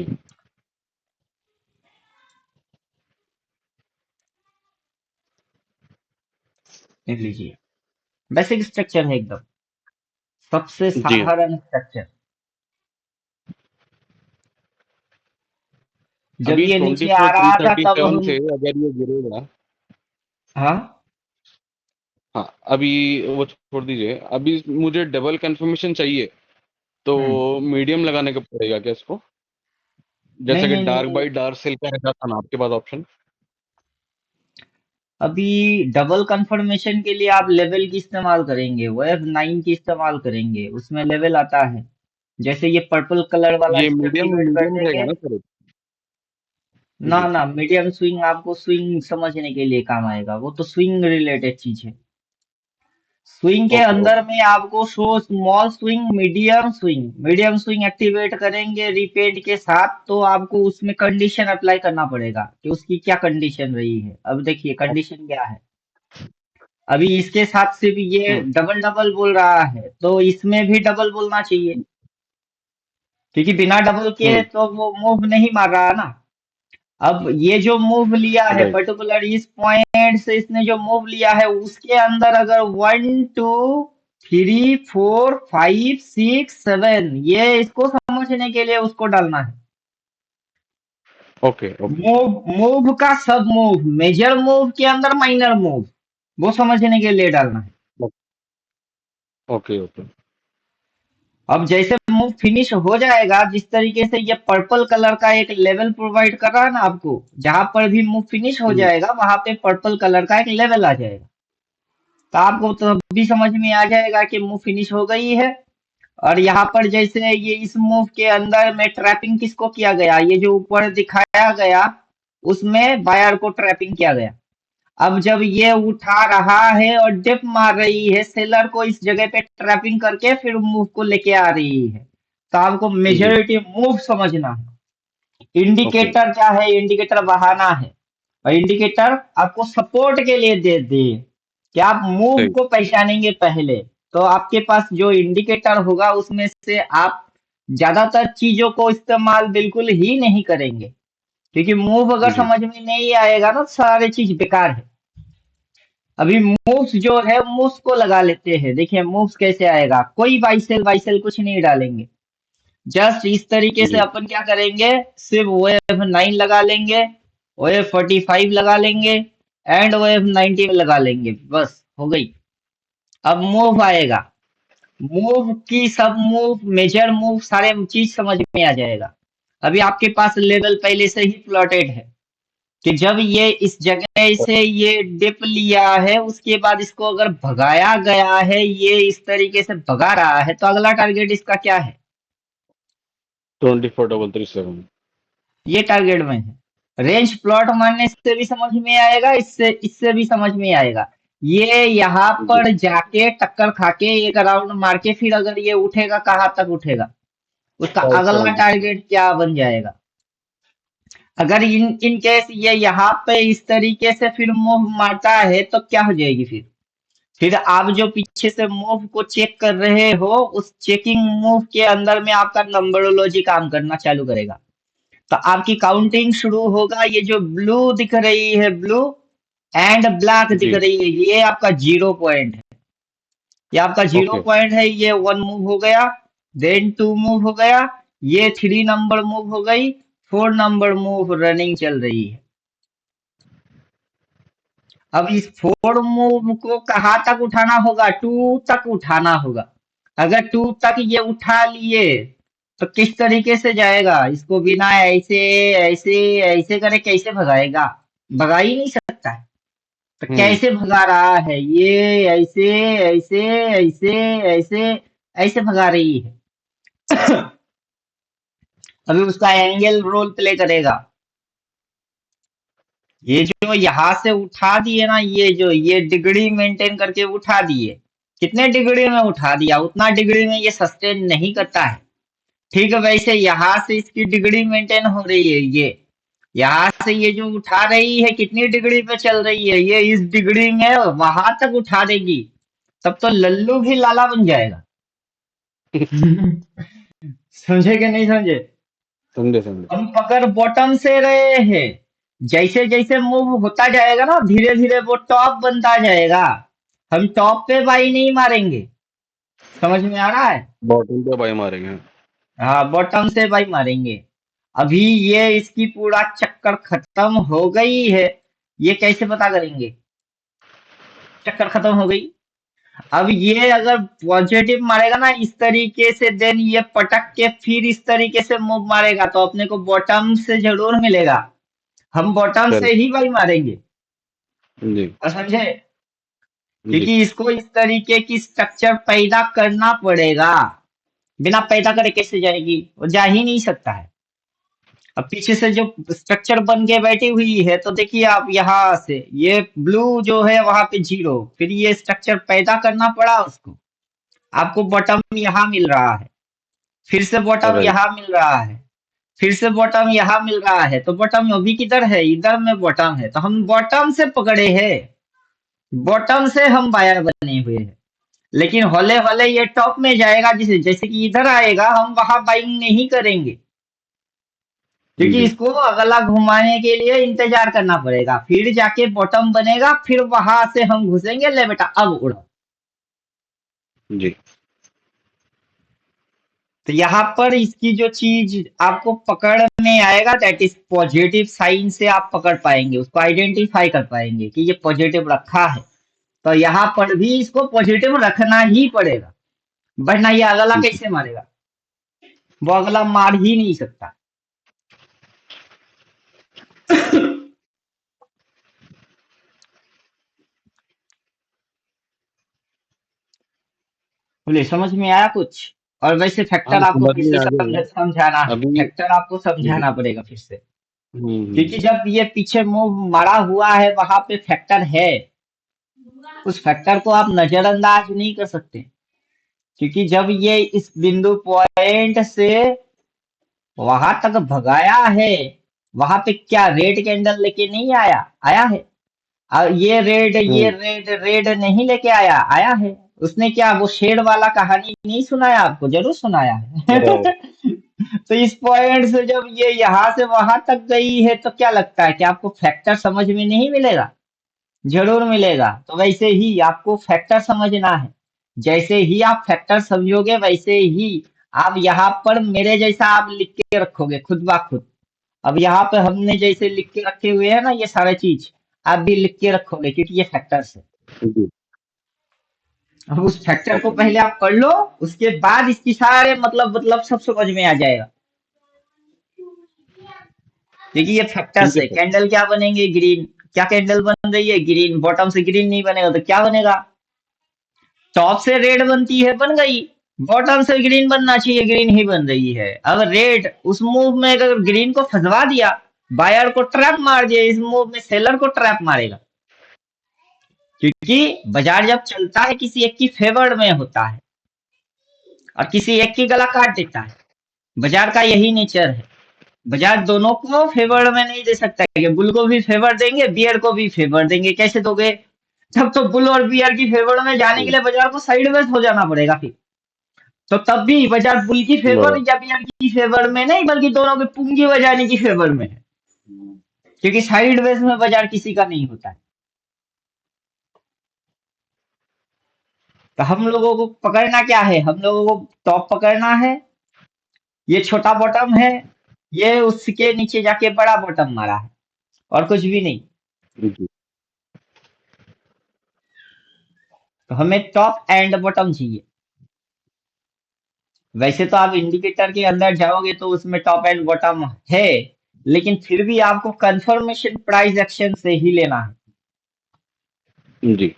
देख लीजिए, बेसिक स्ट्रक्चर है एकदम, सबसे जी साधारण स्ट्रक्चर। जब अभी ये ट्वेंटी नीचे आ फोर थ्री रहा था थर्टी तब सेवन हम, से अगर ये गिरेगा। हाँ, हाँ, अभी वो छोड़ दीजिए, अभी मुझे डबल कंफर्मेशन चाहिए, तो हम्म, मीडियम लगाने का पड़ेगा क्या इसको? नहीं जैसे कि नहीं नहीं डार्क नहीं, बाई डार्क सेल का रखा था ना आपके पास ऑप्शन। अभी डबल कंफर्मेशन के लिए आप लेवल की इस्तेमाल करेंगे, वेव 9 की इस्तेमाल करेंगे, उसमें लेवल आता है। जैसे ये पर्पल कलर वाला ये चीज मीडियम एक्टिवेट कर मीडियम रहेगा देंगे। ना सर? ना जी। ना, मीडियम स्विंग आपको स्विंग समझने के लिए काम आएगा, वो तो स्विंग रिलेटेड चीज है। स्विंग के ओके अंदर ओके। में आपको show small swing, medium swing activate करेंगे रिपेंट के साथ, तो आपको उसमें कंडीशन अप्लाई करना पड़ेगा कि उसकी क्या कंडीशन रही है। अब देखिए कंडीशन क्या है। अभी इसके साथ सिर्फ ये हम्म डबल डबल बोल रहा है, तो इसमें भी डबल बोलना चाहिए, क्योंकि बिना डबल के हम्म। तो वो मूव नहीं मार रहा ना। अब ये जो मूव लिया है राइट। पर्टिकुलर इस पॉइंट से, इसने जो मूव लिया है उसके अंदर अगर 1 2 3 4 5 6 7, ये इसको समझने के लिए उसको डालना है। ओके ओके मूव का सब मूव, मेजर मूव के अंदर माइनर मूव, वो समझने के लिए डालना है। Okay okay. अब जैसे मूव फिनिश हो जाएगा, जिस तरीके से ये पर्पल कलर का एक लेवल प्रोवाइड कर रहा है ना आपको, जहां पर भी मूव फिनिश हो हम्म जाएगा वहां पे पर्पल कलर का एक लेवल आ जाएगा। तो आपको तो भी समझ में आ जाएगा कि मूव फिनिश हो गई है। और यहाँ पर जैसे ये इस मूव के अंदर में ट्रैपिंग किसको किया गया, ये जो ऊपर दिखाया गया उसमें बायर को ट्रैपिंग किया गया। अब जब ये उठा रहा है और डिप मार रही है, सेलर को इस जगह पे ट्रैपिंग करके फिर मूव को लेके आ रही है। तो आपको जी। मेजोरिटी मूव समझना है। ओके। इंडिकेटर क्या है, इंडिकेटर बहाना है, और इंडिकेटर आपको सपोर्ट के लिए दे दिए कि आप मूव सही। को पहचानेंगे पहले। तो आपके पास जो इंडिकेटर होगा उसमें से आप ज्यादातर चीजों को इस्तेमाल बिल्कुल ही नहीं करेंगे, क्योंकि मूव अगर जी समझ में नहीं आएगा ना, सारी चीज बेकार है। अभी मूव्स जो है, मूव्स को लगा लेते हैं। देखिए मूव्स कैसे आएगा, कोई बाइसेल वाइसेल कुछ नहीं डालेंगे, जस्ट इस तरीके से जी। अपन क्या करेंगे, सिर्फ वेव 9 लगा लेंगे, वेव 45 लगा लेंगे, एंड वेव 90 लगा लेंगे, बस हो गई। अब मूव आएगा, मूव की सब मूव, मेजर मूव, सारे चीज समझ में आ जाएगा। अभी आपके पास लेवल पहले से ही प्लॉटेड है कि जब ये इस जगह से ये डिप लिया है, उसके बाद इसको अगर भगाया गया है, ये इस तरीके से भगा रहा है, तो अगला टारगेट इसका क्या है, 24,337। ये टारगेट में है। रेंज प्लॉट मारने से भी समझ में आएगा, इससे इससे भी समझ में आएगा। ये यहाँ जी पर जाके टक्कर खाके एक राउंड मार के फिर अगर ये उठेगा, कहाँ तक उठेगा, उसका अगला 570। टारगेट क्या बन जाएगा। अगर इन इन केस ये यहाँ पे इस तरीके से फिर मूव मारता है, तो क्या हो जाएगी फिर आप जो पीछे से मूव को चेक कर रहे हो, उस चेकिंग मूव के अंदर में आपका नंबरोलॉजी काम करना चालू करेगा। तो आपकी काउंटिंग शुरू होगा, ये जो ब्लू दिख रही है, ब्लू एंड ब्लैक दिख जी। रही है, ये आपका 0 पॉइंट है। ये आपका जीरो ओके। पॉइंट है, ये 1 मूव हो गया, देन 2 मूव हो गया, ये 3 नंबर मूव हो गई, 4 नंबर मूव रनिंग चल रही है। अब इस 4 मूव को कहाँ तक उठाना होगा, 2 तक उठाना होगा। अगर 2 तक ये उठा लिए, तो किस तरीके से जाएगा, इसको बिना ऐसे ऐसे ऐसे करे कैसे भगाएगा, भगा ही नहीं सकता है। तो हम्म। कैसे भगा रहा है, ये ऐसे ऐसे ऐसे ऐसे ऐसे भगा रही है। अभी उसका एंगल रोल प्ले करेगा। ये जो यहाँ से उठा दिए ना, ये जो ये डिग्री मेंटेन करके उठा दिए, कितने डिग्री में उठा दिया, उतना डिग्री में ये सस्टेन नहीं करता है। ठीक है, वैसे यहाँ से इसकी डिग्री मेंटेन हो रही है, ये यहाँ से ये जो उठा रही है कितनी डिग्री पे चल रही है, ये इस डिग्री में वहां तक उठा देगी। तब तो लल्लू भी लाला बन जाएगा। समझे कि नहीं समझे? समझे समझे। हम पकड़ बॉटम से रहे हैं, जैसे जैसे मूव होता जाएगा ना धीरे धीरे वो टॉप बनता जाएगा। हम टॉप पे बाई नहीं मारेंगे। समझ में आ रहा है? बॉटम पे बाई मारेंगे। हाँ, बॉटम से बाई मारेंगे। अभी ये इसकी पूरा चक्कर खत्म हो गई है। ये कैसे पता करेंगे? चक्कर खत्म हो गई। अब ये अगर पॉजिटिव मारेगा ना इस तरीके से, देन ये पटक के फिर इस तरीके से मूव मारेगा तो अपने को बॉटम से जरूर मिलेगा। हम बॉटम चल। से ही बाई मारेंगे। जी। और समझे? जी। क्योंकि इसको इस तरीके की स्ट्रक्चर पैदा करना पड़ेगा। बिना पैदा करे कैसे जाएगी? वो जा ही नहीं सकता है। अब पीछे से जो स्ट्रक्चर बन के बैठी हुई है तो देखिए आप यहाँ से ये ब्लू जो है वहां पे जीरो, फिर ये स्ट्रक्चर पैदा करना पड़ा उसको। आपको बॉटम यहाँ मिल रहा है, फिर से बॉटम राइट। यहाँ मिल रहा है, फिर से बॉटम यहाँ मिल रहा है, तो बॉटम अभी किधर है? इधर में बॉटम है, तो हम बॉटम से पकड़े हैं। बॉटम से हम बायर बने हुए हैं। लेकिन हौले हौले ये टॉप में जाएगा, जैसे जैसे कि इधर आएगा हम वहां बाइंग नहीं करेंगे। क्योंकि जी। इसको अगला घुमाने के लिए इंतजार करना पड़ेगा, फिर जाके बॉटम बनेगा, फिर वहां से हम घुसेंगे, ले बेटा अब उड़ो। जी। तो यहाँ पर इसकी जो चीज आपको पकड़ में आएगा दैट इज पॉजिटिव साइन से आप पकड़ पाएंगे, उसको आइडेंटिफाई कर पाएंगे कि ये पॉजिटिव रखा है। तो यहाँ पर भी इसको पॉजिटिव रखना ही पड़ेगा, वरना ये अगला जी। कैसे मारेगा? वो अगला मार ही नहीं सकता। बोले समझ में आया कुछ? और वैसे हाँ, फैक्टर आपको समझ फिर में से आ गया। समझाना है, अभी। फैक्टर आपको जी। समझाना पड़ेगा फिर से। क्योंकि हम्म। जब ये पीछे मूव मारा हुआ है वहां पे फैक्टर है, उस फैक्टर को आप नजरअंदाज नहीं कर सकते। क्योंकि जब ये इस बिंदु पॉइंट से वहां तक भगाया है, वहां पे क्या रेड कैंडल लेके नहीं आया? आया है। और ये हम्म। रेड रेड नहीं लेके आया, आया है। उसने क्या वो शेर वाला कहानी नहीं सुनाया आपको? जरूर सुनाया है। राइट। तो इस पॉइंट से जब ये यहाँ से वहां तक गई है तो क्या लगता है कि आपको फैक्टर समझ में नहीं मिलेगा? जरूर मिलेगा। तो वैसे ही आपको फैक्टर समझना है। जैसे ही आप फैक्टर समझोगे वैसे ही आप यहाँ पर मेरे जैसा आप लिख के रखोगे खुद ब खुद। अब यहाँ पे हमने जैसे लिख के रखे हुए हैं ना ये सारे चीज, आप भी लिख के रखोगे क्योंकि ये फैक्टर्स है। जी। अब उस फैक्टर को पहले आप पढ़ लो, उसके बाद इसकी सारे मतलब सब समझ में आ जाएगा। क्योंकि ये ठीक फैक्टर्स है है। सर। कैंडल क्या बनेंगे? ग्रीन। क्या कैंडल बन रही है? ग्रीन। बॉटम से ग्रीन नहीं बनेगा तो क्या बनेगा? टॉप से रेड बनती है, बन गई। बॉटम से ग्रीन बनना चाहिए, ग्रीन ही बन रही है। अगर रेड उस मूव में अगर ग्रीन को फंसवा दिया, बायर को ट्रैप मार दिया, इस मूव में सेलर को ट्रैप मारेगा। क्योंकि बाजार जब चलता है किसी एक की फेवर में होता है और किसी एक की गला काट देता है। बाजार का यही नेचर है। बाजार दोनों को फेवर में नहीं दे सकता है कि बुल को भी फेवर देंगे, बियर को भी फेवर देंगे। कैसे दोगे? तब तो बुल और बियर की फेवर में जाने के लिए बाजार को साइडवेज हो जाना पड़ेगा फिर। तो तब भी बाजार बुल की फेवर बराबर। या बियर की फेवर में नहीं, बल्कि दोनों की पूंजी बजाने की फेवर में है। क्योंकि साइडवेज में बाजार किसी का नहीं होता है। तो हम लोगों को पकड़ना क्या है? हम लोगों को टॉप पकड़ना है। ये छोटा बॉटम है, ये उसके नीचे जाके बड़ा बॉटम मारा है, और कुछ भी नहीं। जी। तो हमें टॉप एंड बॉटम चाहिए। वैसे तो आप इंडिकेटर के अंदर जाओगे तो उसमें टॉप एंड बॉटम है, लेकिन फिर भी आपको कंफर्मेशन प्राइस एक्शन से ही लेना है। जी।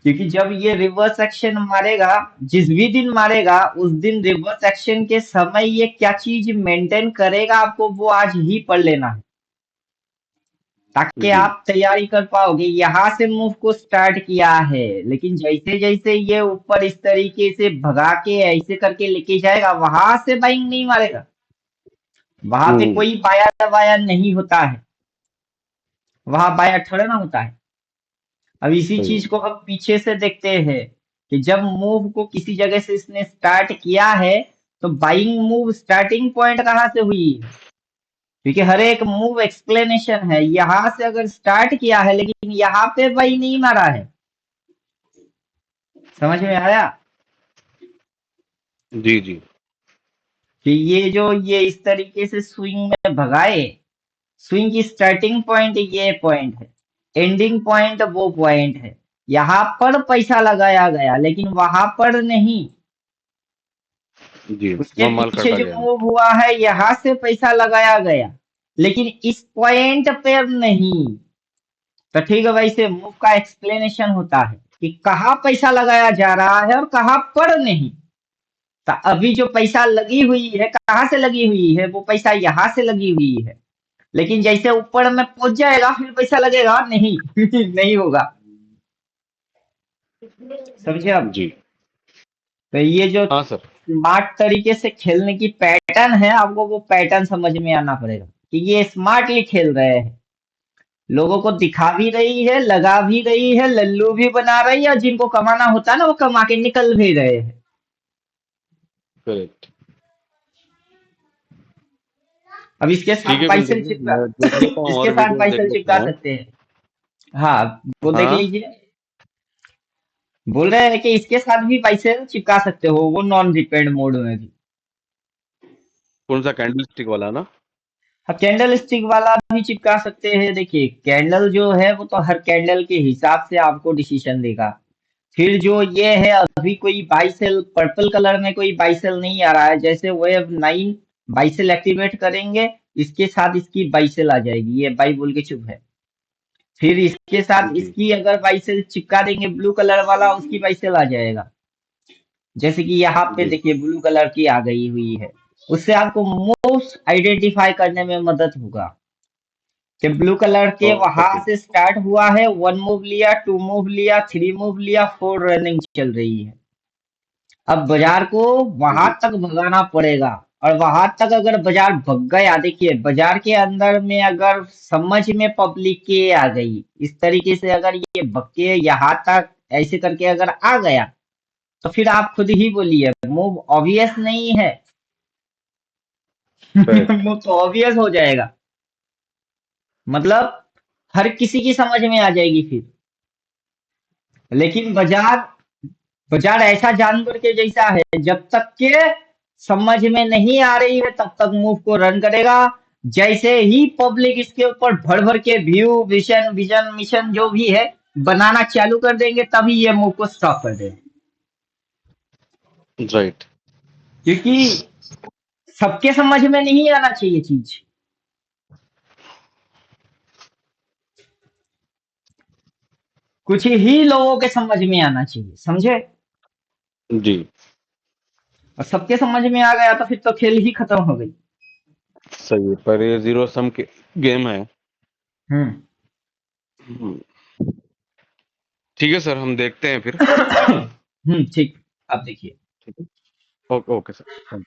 क्योंकि जब ये रिवर्स एक्शन मारेगा, जिस भी दिन मारेगा उस दिन रिवर्स एक्शन के समय ये क्या चीज मेंटेन करेगा आपको वो आज ही पढ़ लेना है, ताकि जी। आप तैयारी कर पाओगे। यहाँ से मूव को स्टार्ट किया है, लेकिन जैसे जैसे ये ऊपर इस तरीके से भगा के ऐसे करके लेके जाएगा, वहां से बाइंग नहीं मारेगा। वहां पे हम्म। कोई बाया वाया नहीं होता है, वहां बाया थोड़ा ना होता है। अब इसी सही चीज है। को हम पीछे से देखते हैं कि जब मूव को किसी जगह से इसने स्टार्ट किया है तो बाइंग मूव स्टार्टिंग पॉइंट कहाँ से हुई है, क्योंकि हर एक मूव एक्सप्लेनेशन है। यहां से अगर स्टार्ट किया है लेकिन यहाँ पे बाई नहीं मारा है। समझ में आया जी जी। कि ये इस तरीके से स्विंग में भगाए। स्विंग की स्टार्टिंग पॉइंट ये पॉइंट है, एंडिंग पॉइंट वो पॉइंट है। यहाँ पर पैसा लगाया गया लेकिन वहां पर नहीं। जी, उसके वहाँ माल पीछे काटा जो गया। मूव हुआ है यहाँ से पैसा लगाया गया लेकिन इस पॉइंट पे नहीं। तो ठीक है, वैसे मूव का एक्सप्लेनेशन होता है कि कहाँ पैसा लगाया जा रहा है और कहाँ पर नहीं। तो अभी जो पैसा लगी हुई है कहाँ से लगी हुई है, वो पैसा यहाँ से लगी हुई है। लेकिन जैसे ऊपर में पहुंच जाएगा फिर पैसा लगेगा नहीं। नहीं होगा। समझे आप। जी। तो ये जो हाँ सर। स्मार्ट तरीके से खेलने की पैटर्न है आपको वो पैटर्न समझ में आना पड़ेगा कि ये स्मार्टली खेल रहे हैं। लोगों को दिखा भी रही है, लगा भी रही है, लल्लू भी बना रही है, और जिनको कमाना होता है ना वो कमा के निकल भी रहे हैं। करेक्ट। अब इसके ठीक साथ है पिंटू बाइसेल जी, चिपका मैं देख लेता हूँ इसके और साथ वीडियोस देख बाइसेल चिपका लेता हूँ। सकते हैं। हाँ, वो देख हाँ, लीजिए। बोल रहे हैं कि इसके साथ भी बाइसेल चिपका सकते हो, वो नॉन डिपेंड मोड में भी। कौन सा कैंडल स्टिक वाला ना? हाँ, कैंडल स्टिक वाला भी चिपका सकते हैं। देखिए कैंडल जो है वो तो हर कैंडल के हिसाब से आपको डिसीजन देगा। फिर जो ये है अभी कोई बाइसेल पर्पल कलर में कोई बाइसेल नहीं आ रहा है, जैसे वेव 9 बाइसेल एक्टिवेट करेंगे इसके साथ इसकी बाइसेल आ जाएगी, ये बाई बोल के चुप है। फिर इसके साथ जी इसकी अगर बाइसेल चिपका देंगे ब्लू कलर वाला उसकी बाइसेल आ जाएगा। जैसे कि यहाँ पे जी। देखिए ब्लू कलर की आ गई हुई है। उससे आपको मोस्ट आइडेंटिफाई करने में मदद होगा कि ब्लू कलर के वहां ओके। से स्टार्ट हुआ है, 1 मूव लिया, 2 मूव लिया, 3 मूव लिया, 4 रनिंग चल रही है। अब बाजार को वहां जी। तक भगाना पड़ेगा। और वहां तक अगर बाजार भग गया, देखिए बाजार के अंदर में अगर समझ में पब्लिक के आ गई इस तरीके से, अगर ये भग के यहाँ तक ऐसे करके अगर आ गया तो फिर आप खुद ही बोलिए मूव ऑब्वियस नहीं है। करेक्ट। मूव तो ऑब्वियस हो जाएगा। मतलब हर किसी की समझ में आ जाएगी फिर। लेकिन बाजार बाजार ऐसा जानवर के जैसा है, जब तक के समझ में नहीं आ रही है तब तक मूव को रन करेगा। जैसे ही पब्लिक इसके ऊपर भर भर के व्यू विजन विजन मिशन जो भी है बनाना चालू कर देंगे तभी ये मूव को स्टॉप कर देगा। राइट। क्योंकि सबके समझ में नहीं आना चाहिए चीज, कुछ ही लोगों के समझ में आना चाहिए। समझे। जी। और सबके समझ में आ गया तो फिर तो खेल ही खत्म हो गई। सही है, पर ये जीरो सम के गेम है। हम्म। हम्म, ठीक है सर, हम देखते हैं फिर। ठीक। अब देखिए। ठीक है। Okay okay sir, thank